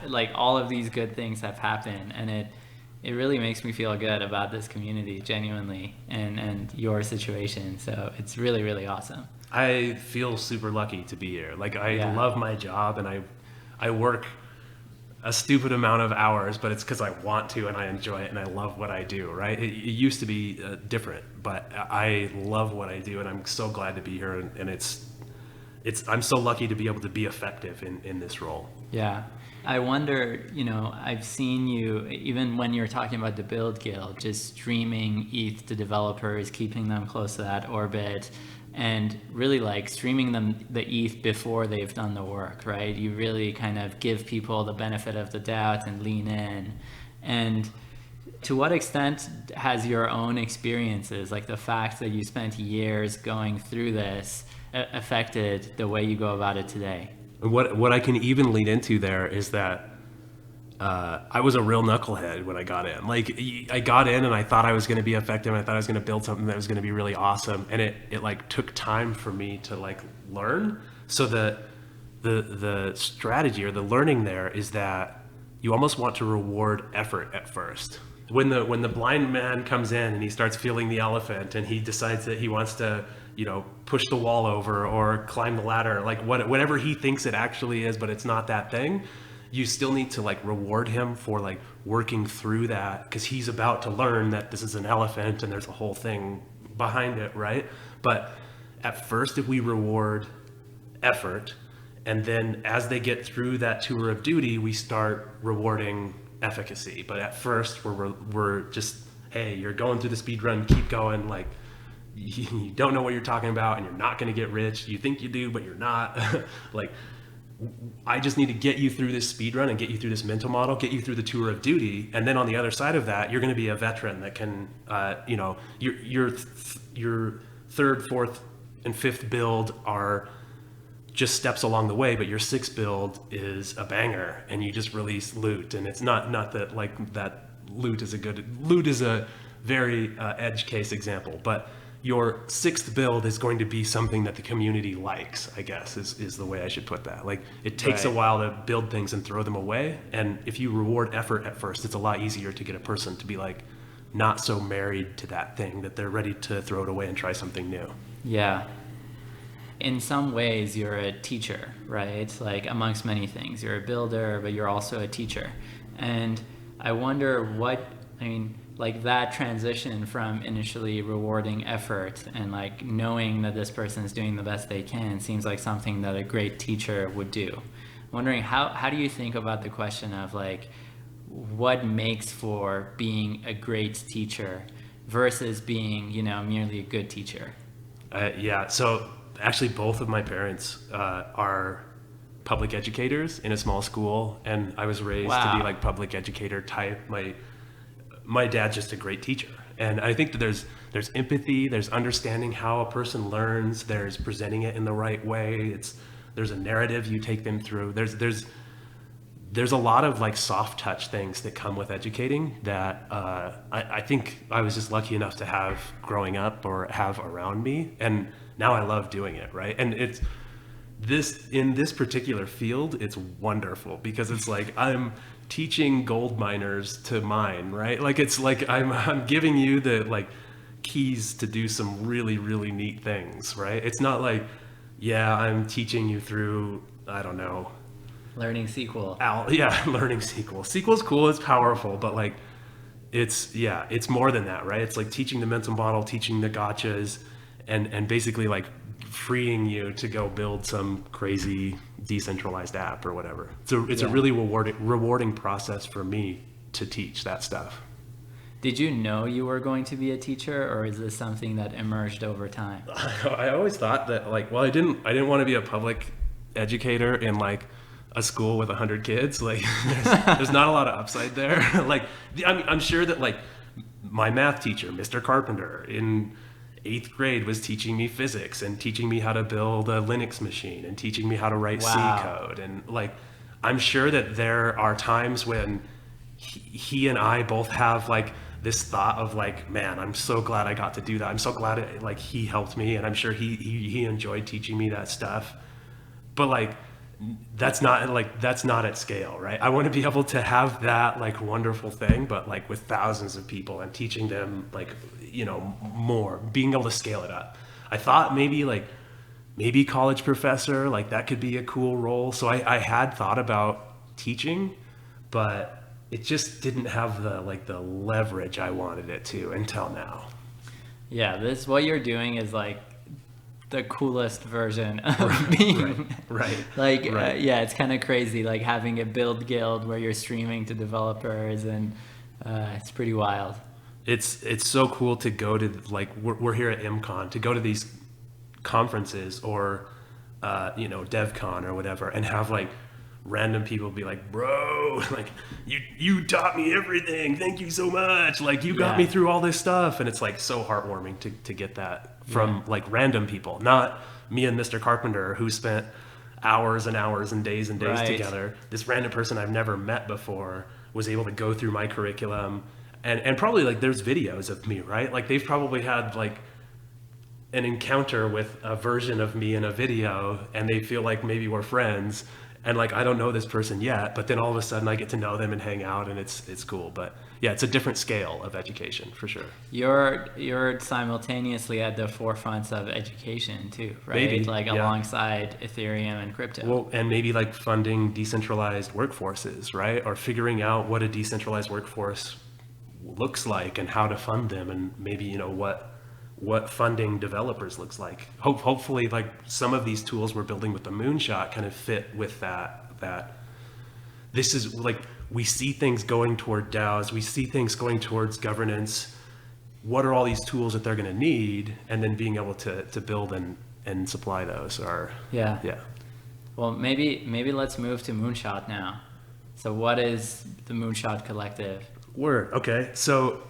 like all of these good things have happened, and it really makes me feel good about this community genuinely and your situation. So it's really, really awesome. I feel super lucky to be here. Like I love my job and I work a stupid amount of hours, but it's because I want to and I enjoy it and I love what I do, right? It used to be different, but I love what I do and I'm so glad to be here, and I'm so lucky to be able to be effective in this role. Yeah. I wonder, I've seen you, even when you're talking about the Build Guild, just streaming ETH to developers, keeping them close to that orbit, and really like streaming them the ETH before they've done the work, right? You really kind of give people the benefit of the doubt and lean in. And to what extent has your own experiences, like the fact that you spent years going through this, affected the way you go about it today? What I can even lead into there is that I was a real knucklehead when I got in. Like I got in and I thought I was going to be effective. And I thought I was going to build something that was going to be really awesome. And it like took time for me to like learn. So the strategy or the learning there is that you almost want to reward effort at first. When the blind man comes in and he starts feeling the elephant and he decides that he wants to, push the wall over or climb the ladder, like whatever he thinks it actually is, but it's not that thing, you still need to like reward him for like working through that, because he's about to learn that this is an elephant and there's a whole thing behind it, right? But at first, if we reward effort, and then as they get through that tour of duty, we start rewarding efficacy. But at first, we're just, hey, you're going through the speed run, keep going, like you don't know what you're talking about and you're not going to get rich. You think you do, but you're not. Like, I just need to get you through this speed run and get you through this mental model, get you through the tour of duty. And then on the other side of that, you're going to be a veteran that can, your third, fourth, and fifth build are just steps along the way, but your sixth build is a banger and you just release loot. And it's not that like that loot is a very edge case example, but your sixth build is going to be something that the community likes, I guess, is the way I should put that. Like, it takes a while to build things and throw them away. And if you reward effort at first, it's a lot easier to get a person to be like, not so married to that thing that they're ready to throw it away and try something new. Yeah. In some ways, you're a teacher, right? Like, amongst many things. You're a builder, but you're also a teacher. And I wonder like that transition from initially rewarding effort and like knowing that this person is doing the best they can seems like something that a great teacher would do. I'm wondering how do you think about the question of like what makes for being a great teacher versus being, merely a good teacher? Yeah, so actually both of my parents are public educators in a small school, and I was raised to be like public educator type. My dad's just a great teacher. And I think that there's empathy, there's understanding how a person learns, there's presenting it in the right way. There's a narrative you take them through. There's a lot of like soft touch things that come with educating that I think I was just lucky enough to have growing up or have around me. And now I love doing it, right? And in this particular field, it's wonderful because it's like I'm teaching gold miners to mine, right? Like it's like I'm giving you the like keys to do some really, really neat things, right? It's not like, I'm teaching you through, I don't know, learning SQL. Learning SQL. SQL's cool, it's powerful, but like it's more than that, right? It's like teaching the mental model, teaching the gotchas, and basically like freeing you to go build some crazy decentralized app or whatever. So it's a really rewarding process for me to teach that stuff. Did you know you were going to be a teacher, or is this something that emerged over time? I always thought that like, I didn't want to be a public educator in like a school with 100 kids. Like there's not a lot of upside there. Like, I'm sure that like my math teacher, Mr. Carpenter, in 8th grade was teaching me physics and teaching me how to build a Linux machine and teaching me how to write C code. And like, I'm sure that there are times when he and I both have like this thought of like, man, I'm so glad I got to do that. I'm so glad he helped me. And I'm sure he enjoyed teaching me that stuff. But like, that's not at scale, right? I want to be able to have that like wonderful thing, but like with thousands of people and teaching them like, more, being able to scale it up. I thought maybe college professor, like that could be a cool role. So I had thought about teaching, but it just didn't have the leverage I wanted it to until now. Yeah, what you're doing is like the coolest version of being right. Yeah, it's kind of crazy, like having a build guild where you're streaming to developers, and it's pretty wild. It's so cool to go to, like, we're here at MCon, to go to these conferences or DevCon or whatever, and have like random people be like, bro, like you taught me everything, thank you so much, like you got me through all this stuff. And it's like so heartwarming to get that from like random people, not me and Mr. Carpenter who spent hours and hours and days together. This random person I've never met before was able to go through my curriculum, and probably like there's videos of me, right? Like they've probably had like an encounter with a version of me in a video, and they feel like maybe we're friends. And like, I don't know this person yet, but then all of a sudden I get to know them and hang out, and it's cool. But yeah, it's a different scale of education for sure. You're simultaneously at the forefronts of education too, right? Maybe, alongside Ethereum and crypto. Well, and maybe like funding decentralized workforces, right? Or figuring out what a decentralized workforce looks like and how to fund them, and maybe, what funding developers looks like. Hopefully, like some of these tools we're building with the Moonshot kind of fit with that this is like, we see things going toward DAOs, we see things going towards governance. What are all these tools that they're going to need? And then being able to build and supply those are, yeah. Well, maybe let's move to Moonshot now. So what is the Moonshot Collective? Word. Okay. So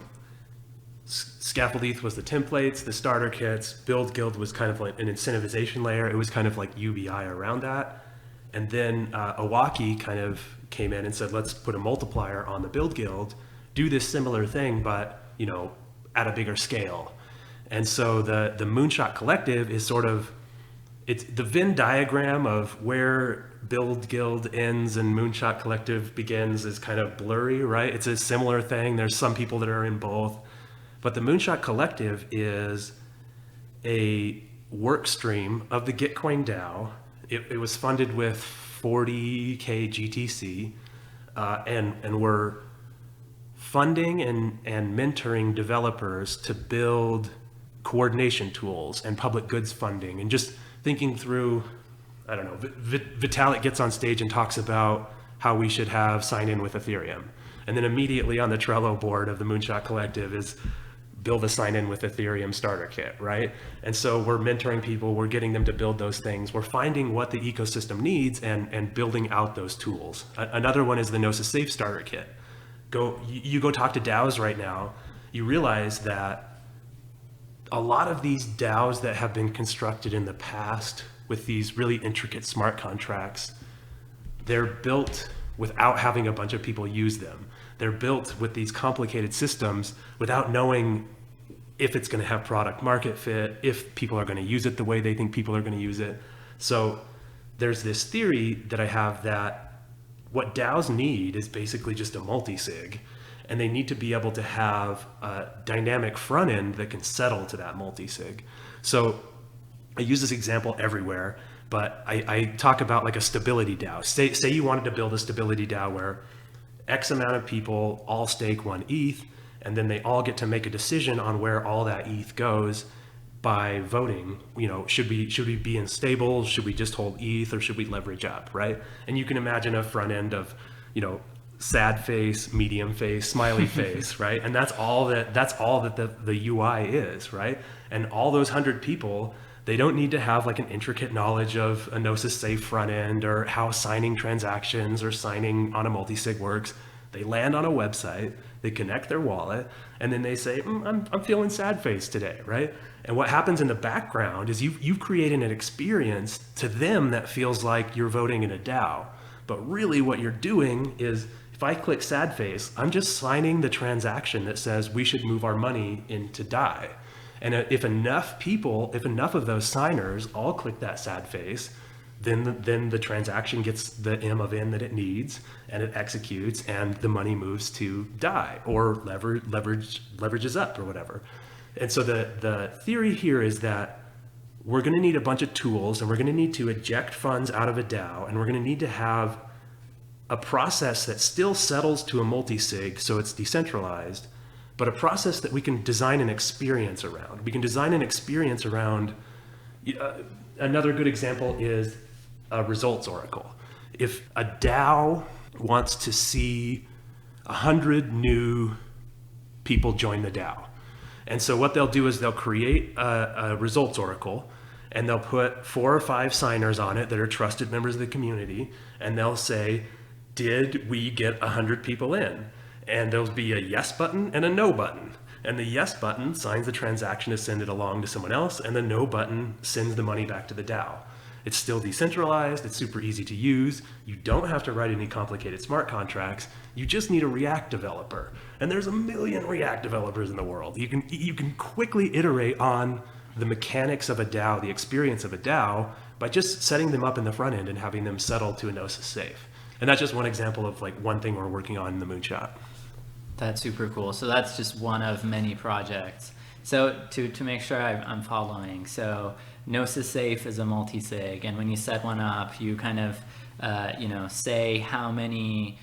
scaffold-eth was the templates, the starter kits. Build Guild was kind of like an incentivization layer. It was kind of like UBI around that. And then Owaki kind of came in and said, let's put a multiplier on the Build Guild, do this similar thing, but at a bigger scale. And so the Moonshot Collective is sort of, it's the Venn diagram of where Build Guild ends and Moonshot Collective begins is kind of blurry, right? It's a similar thing. There's some people that are in both. But the Moonshot Collective is a work stream of the Gitcoin DAO. It was funded with 40K GTC, and we're funding and mentoring developers to build coordination tools and public goods funding, and just thinking through, I don't know, Vitalik gets on stage and talks about how we should have sign in with Ethereum. And then immediately on the Trello board of the Moonshot Collective is build a sign in with Ethereum starter kit, right? And so we're mentoring people, we're getting them to build those things. We're finding what the ecosystem needs and building out those tools. Another one is the Gnosis Safe starter kit. You go talk to DAOs right now, you realize that a lot of these DAOs that have been constructed in the past with these really intricate smart contracts, they're built without having a bunch of people use them. They're built with these complicated systems without knowing if it's going to have product market fit, if people are going to use it the way they think people are going to use it. So there's this theory that I have that what DAOs need is basically just a multi-sig, and they need to be able to have a dynamic front end that can settle to that multi-sig. So I use this example everywhere, but I talk about like a stability DAO. Say you wanted to build a stability DAO where X amount of people all stake 1 ETH, and then they all get to make a decision on where all that ETH goes by voting. Should we be in stables? Should we just hold ETH, or should we leverage up, right? And you can imagine a front end of, sad face, medium face, smiley face, right? And that's all that the UI is, right? And all those 100 people, they don't need to have like an intricate knowledge of a Gnosis Safe front end or how signing transactions or signing on a multi-sig works. They land on a website, they connect their wallet, and then they say, I'm feeling sad face today, right? And what happens in the background is you've created an experience to them that feels like you're voting in a DAO. But really what you're doing is, if I click sad face, I'm just signing the transaction that says we should move our money into DAI. And if enough of those signers all click that sad face, then the transaction gets the M of N that it needs, and it executes, and the money moves to DAI or leverages up or whatever. And so the theory here is that we're going to need a bunch of tools, and we're going to need to eject funds out of a DAO, and we're going to need to have a process that still settles to a multi-sig, so it's decentralized, but a process that we can design an experience around. We can design an experience around, another good example is a results oracle. If a DAO wants to see 100 new people join the DAO, and so what they'll do is they'll create a results oracle, and they'll put 4 or 5 signers on it that are trusted members of the community, and they'll say, did we get 100 people in? And there'll be a yes button and a no button. And the yes button signs the transaction to send it along to someone else, and the no button sends the money back to the DAO. It's still decentralized, it's super easy to use. You don't have to write any complicated smart contracts. You just need a React developer. And there's a million React developers in the world. You can quickly iterate on the mechanics of a DAO, the experience of a DAO, by just setting them up in the front end and having them settle to a Gnosis safe. And that's just one example of like one thing we're working on in the Moonshot. That's super cool. So that's just one of many projects. So to make sure I'm following, so Gnosis Safe is a multi-sig, and when you set one up, you kind of say how many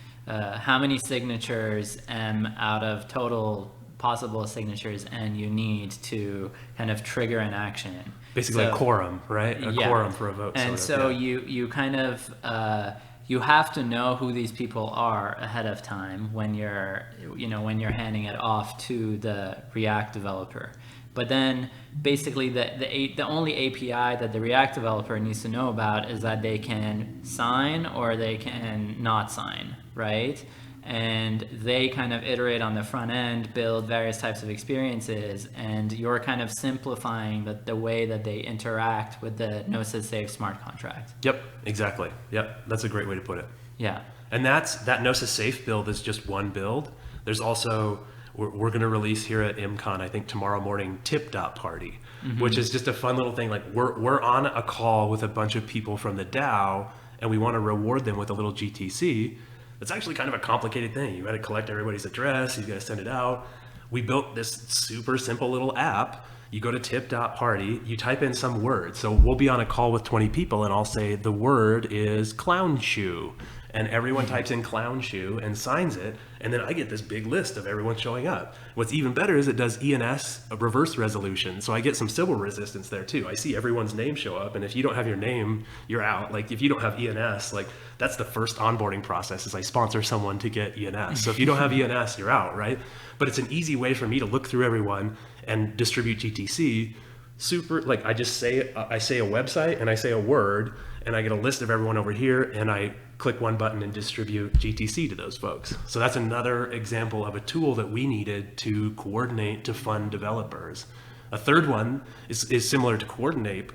signatures out of total possible signatures and you need to kind of trigger an action. Basically a quorum, right? A quorum for a vote. And you kind of you have to know who these people are ahead of time when you're handing it off to the React developer. But then basically the only API that the React developer needs to know about is that they can sign or they can not sign, right? And they kind of iterate on the front end, build various types of experiences, and you're kind of simplifying the way that they interact with the Gnosis Safe smart contract. Yep, exactly. Yep, that's a great way to put it. Yeah. And that Gnosis Safe build is just one build. There's also, we're going to release here at ImCon, I think tomorrow morning, tip.party, which is just a fun little thing. Like we're on a call with a bunch of people from the DAO, and we want to reward them with a little GTC. It's actually kind of a complicated thing. You got to collect everybody's address. You got to send it out. We built this super simple little app. You go to tip.party, you type in some word. So we'll be on a call with 20 people and I'll say the word is clown shoe. And everyone types in clown shoe and signs it. And then I get this big list of everyone showing up. What's even better is it does ENS, a reverse resolution. So I get some Sybil resistance there too. I see everyone's name show up. And if you don't have your name, you're out. Like if you don't have ENS, like that's the first onboarding process is I sponsor someone to get ENS. So if you don't have ENS, you're out, right? But it's an easy way for me to look through everyone and distribute GTC. Super, like I say a website and I say a word and I get a list of everyone over here and I click one button and distribute GTC to those folks. So that's another example of a tool that we needed to coordinate to fund developers. A third one is similar to Coordinape.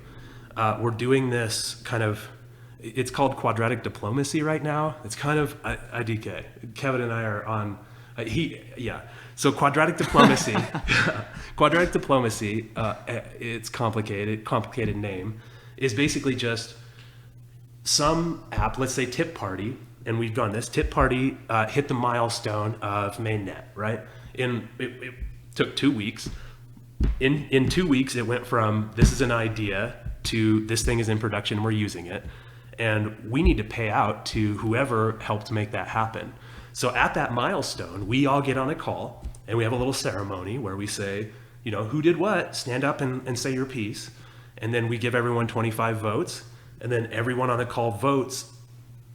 We're doing this kind of, it's called quadratic diplomacy right now. It's kind of IDK. Kevin and I are on, So quadratic diplomacy, it's complicated name, is basically just some app, let's say Tip Party, and we've done this, Tip Party hit the milestone of mainnet, right? It took 2 weeks. In 2 weeks, it went from this is an idea to this thing is in production and we're using it. And we need to pay out to whoever helped make that happen. So at that milestone, we all get on a call and we have a little ceremony where we say, who did what, stand up and say your piece. And then we give everyone 25 votes. And then everyone on the call votes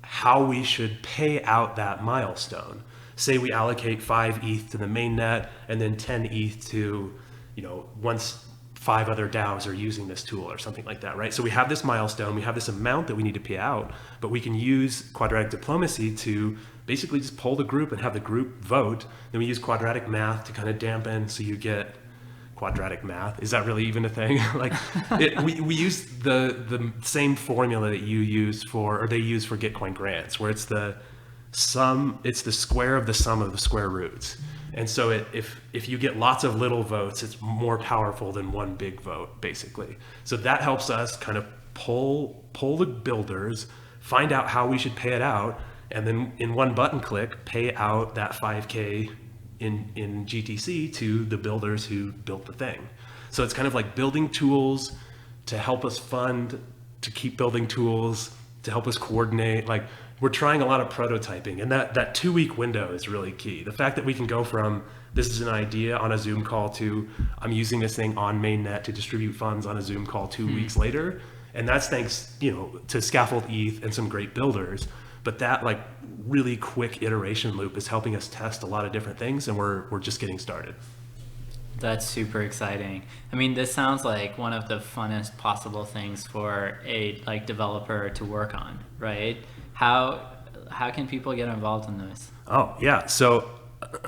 how we should pay out that milestone. Say we allocate 5 ETH to the mainnet and then 10 ETH to, once 5 other DAOs are using this tool or something like that, right? So we have this milestone, we have this amount that we need to pay out, but we can use quadratic diplomacy to basically just poll the group and have the group vote. Then we use quadratic math to kind of dampen, so you get quadratic math. Is that really even a thing? We use the same formula that you use or they use for Gitcoin grants, where it's the square of the sum of the square roots. And so if you get lots of little votes, it's more powerful than one big vote, basically. So that helps us kind of pull the builders, find out how we should pay it out, and then in one button click, pay out that 5K in GTC to the builders who built the thing. So it's kind of like building tools to help us fund, to keep building tools, to help us coordinate. Like we're trying a lot of prototyping, and that 2-week window is really key. The fact that we can go from this is an idea on a Zoom call to I'm using this thing on mainnet to distribute funds on a Zoom call 2 weeks later. And that's thanks, to scaffold-eth and some great builders. But that like really quick iteration loop is helping us test a lot of different things, and we're just getting started. That's super exciting. I mean, this sounds like one of the funnest possible things for a developer to work on, right? How can people get involved in this? Oh yeah, so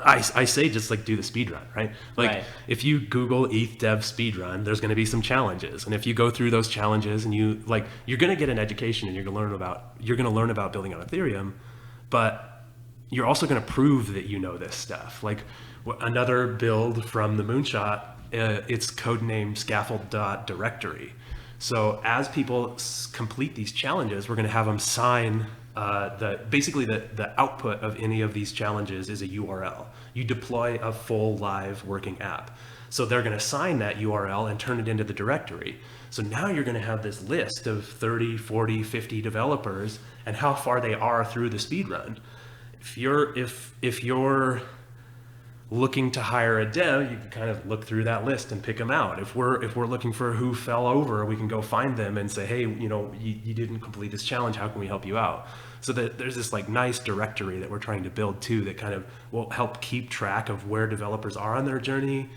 I say just do the speed run, right? Right. If you Google ETH dev speed run, there's going to be some challenges, and if you go through those challenges and you're going to get an education and you're going to learn about building on Ethereum, but you're also going to prove that you know this stuff. Another build from the Moonshot, it's codenamed scaffold-eth. So as people complete these challenges, we're going to have them sign the output of any of these challenges is a URL. You deploy a full live working app. So they're going to sign that URL and turn it into the directory. So now you're going to have this list of 30, 40, 50 developers and how far they are through the speed run. If you're looking to hire a dev, you can kind of look through that list and pick them out. If we're looking for who fell over, we can go find them and say, hey, you didn't complete this challenge. How can we help you out? So that there's this nice directory that we're trying to build too, that kind of will help keep track of where developers are on their journey,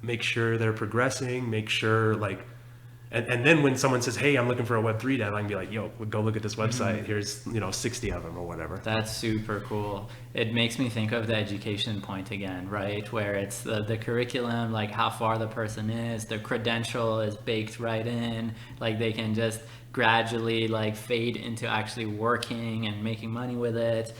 make sure they're progressing, make sure and then when someone says, hey, I'm looking for a Web3 dev, I can be like, yo, go look at this website. Here's 60 of them or whatever. That's super cool. It makes me think of the education point again, right? Where it's the curriculum, how far the person is, their credential is baked right in, they can just gradually fade into actually working and making money with it.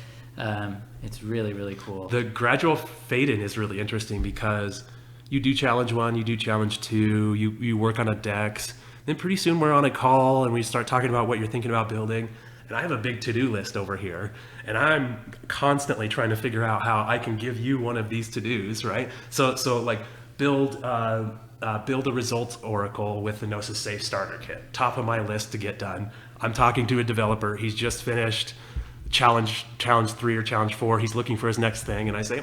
It's really, really cool. The gradual fade in is really interesting because you do challenge 1, you do challenge 2, you work on a DEX, then pretty soon we're on a call and we start talking about what you're thinking about building. And I have a big to-do list over here, and I'm constantly trying to figure out how I can give you one of these to-dos, right? So build a results oracle with the Gnosis Safe starter kit, top of my list to get done. I'm talking to a developer. He's just finished challenge 3 or challenge 4. He's looking for his next thing, and I say,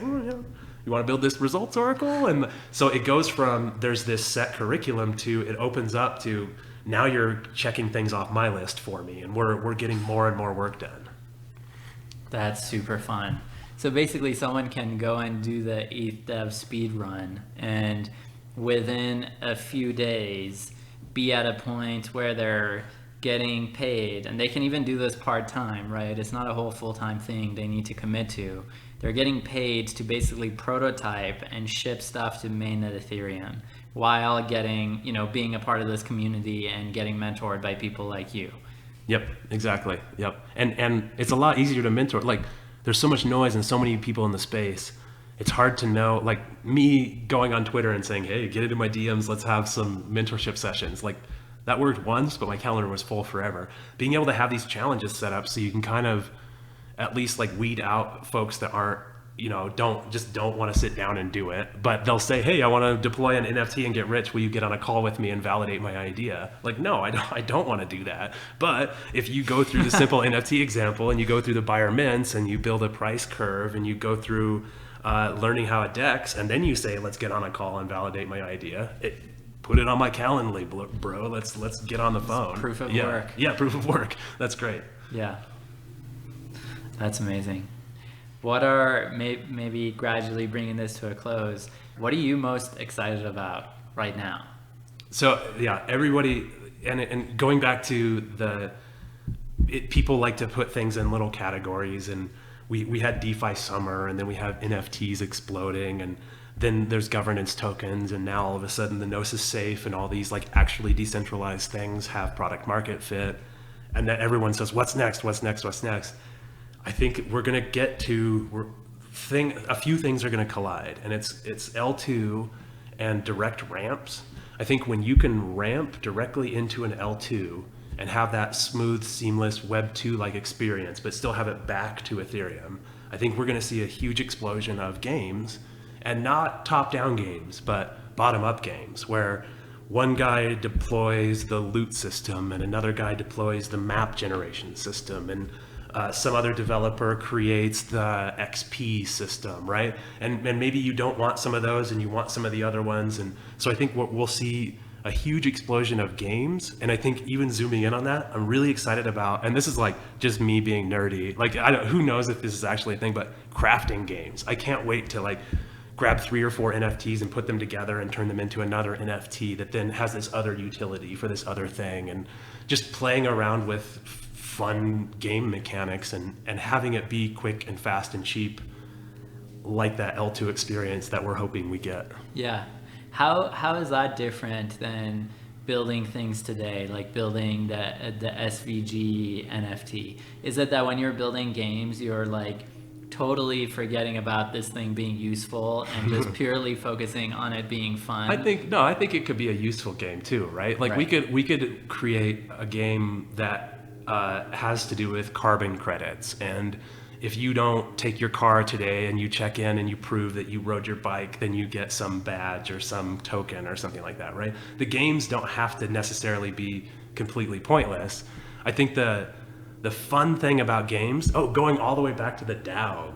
you want to build this results oracle? And so it goes from there's this set curriculum to it opens up to now you're checking things off my list for me, and we're getting more and more work done. That's super fun. So basically someone can go and do the ETH dev speed run and within a few days be at a point where they're getting paid, and they can even do this part-time, right? It's not a whole full-time thing they need to commit to. They're getting paid to basically prototype and ship stuff to mainnet Ethereum while getting, being a part of this community and getting mentored by people like you. Yep, exactly. Yep. And it's a lot easier to mentor. There's so much noise and so many people in the space. It's hard to know, me going on Twitter and saying, hey, get into my DMs, let's have some mentorship sessions. That worked once, but my calendar was full forever. Being able to have these challenges set up so you can kind of at least weed out folks that aren't, don't want to sit down and do it, but they'll say, hey, I want to deploy an NFT and get rich. Will you get on a call with me and validate my idea? No, I don't want to do that. But if you go through the simple NFT example and you go through the buyer mints and you build a price curve and you go through learning how it DEX, and then you say, let's get on a call and validate my idea. Put it on my calendar, bro. Let's get on the phone. Proof of yeah. work. Yeah, proof of work. That's great. Yeah. That's amazing. What are, maybe gradually bringing this to a close, what are you most excited about right now? So yeah, everybody, and going back to people like to put things in little categories, and we had DeFi summer, and then we have NFTs exploding, and then there's governance tokens, and now all of a sudden the Gnosis Safe and all these actually decentralized things have product market fit, and then everyone says, what's next? I think we're going to get to a few things are going to collide, and it's L2 and direct ramps. I think when you can ramp directly into an L2 and have that smooth, seamless Web 2-like experience, but still have it back to Ethereum, I think we're going to see a huge explosion of games, and not top-down games, but bottom-up games, where one guy deploys the loot system and another guy deploys the map generation system, and some other developer creates the XP system, right? And maybe you don't want some of those and you want some of the other ones. And so I think what we'll see a huge explosion of games. And I think even zooming in on that, I'm really excited about, and this is like just me being nerdy, like who knows if this is actually a thing, but crafting games. I can't wait to like grab 3 or 4 NFTs and put them together and turn them into another NFT that then has this other utility for this other thing, and just playing around with fun game mechanics and having it be quick and fast and cheap, like that L2 experience that we're hoping we get. Yeah. How is that different than building things today, like building the SVG NFT? Is it that when you're building games, you're like totally forgetting about this thing being useful and just purely focusing on it being fun? I think it could be a useful game too, right? Like we could create a game that has to do with carbon credits, and if you don't take your car today and you check in and you prove that you rode your bike, then you get some badge or some token or something like that, right? The games don't have to necessarily be completely pointless. I think the fun thing about games, going all the way back to the DAO,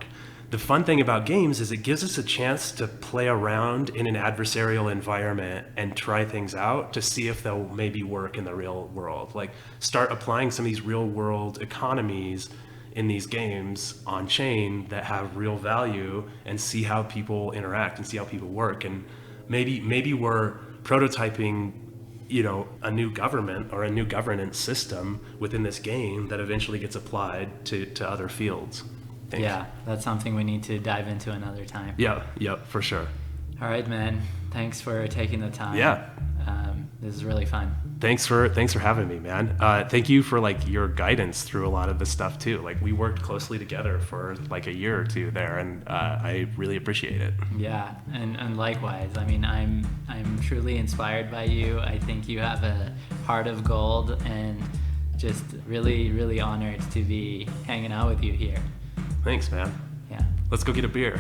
the fun thing about games is it gives us a chance to play around in an adversarial environment and try things out to see if they'll maybe work in the real world. Like start applying some of these real world economies in these games on chain that have real value, and see how people interact and see how people work. And maybe we're prototyping, a new government or a new governance system within this game that eventually gets applied to other fields. Yeah, that's something we need to dive into another time. Yeah, for sure. All right, man. Thanks for taking the time. Yeah. This is really fun. Thanks for having me, man. Thank you for like your guidance through a lot of this stuff too. Like we worked closely together for like a year or two there, and I really appreciate it. Yeah, and likewise. I mean, I'm truly inspired by you. I think you have a heart of gold, and just really, really honored to be hanging out with you here. Thanks, man. Yeah. Let's go get a beer.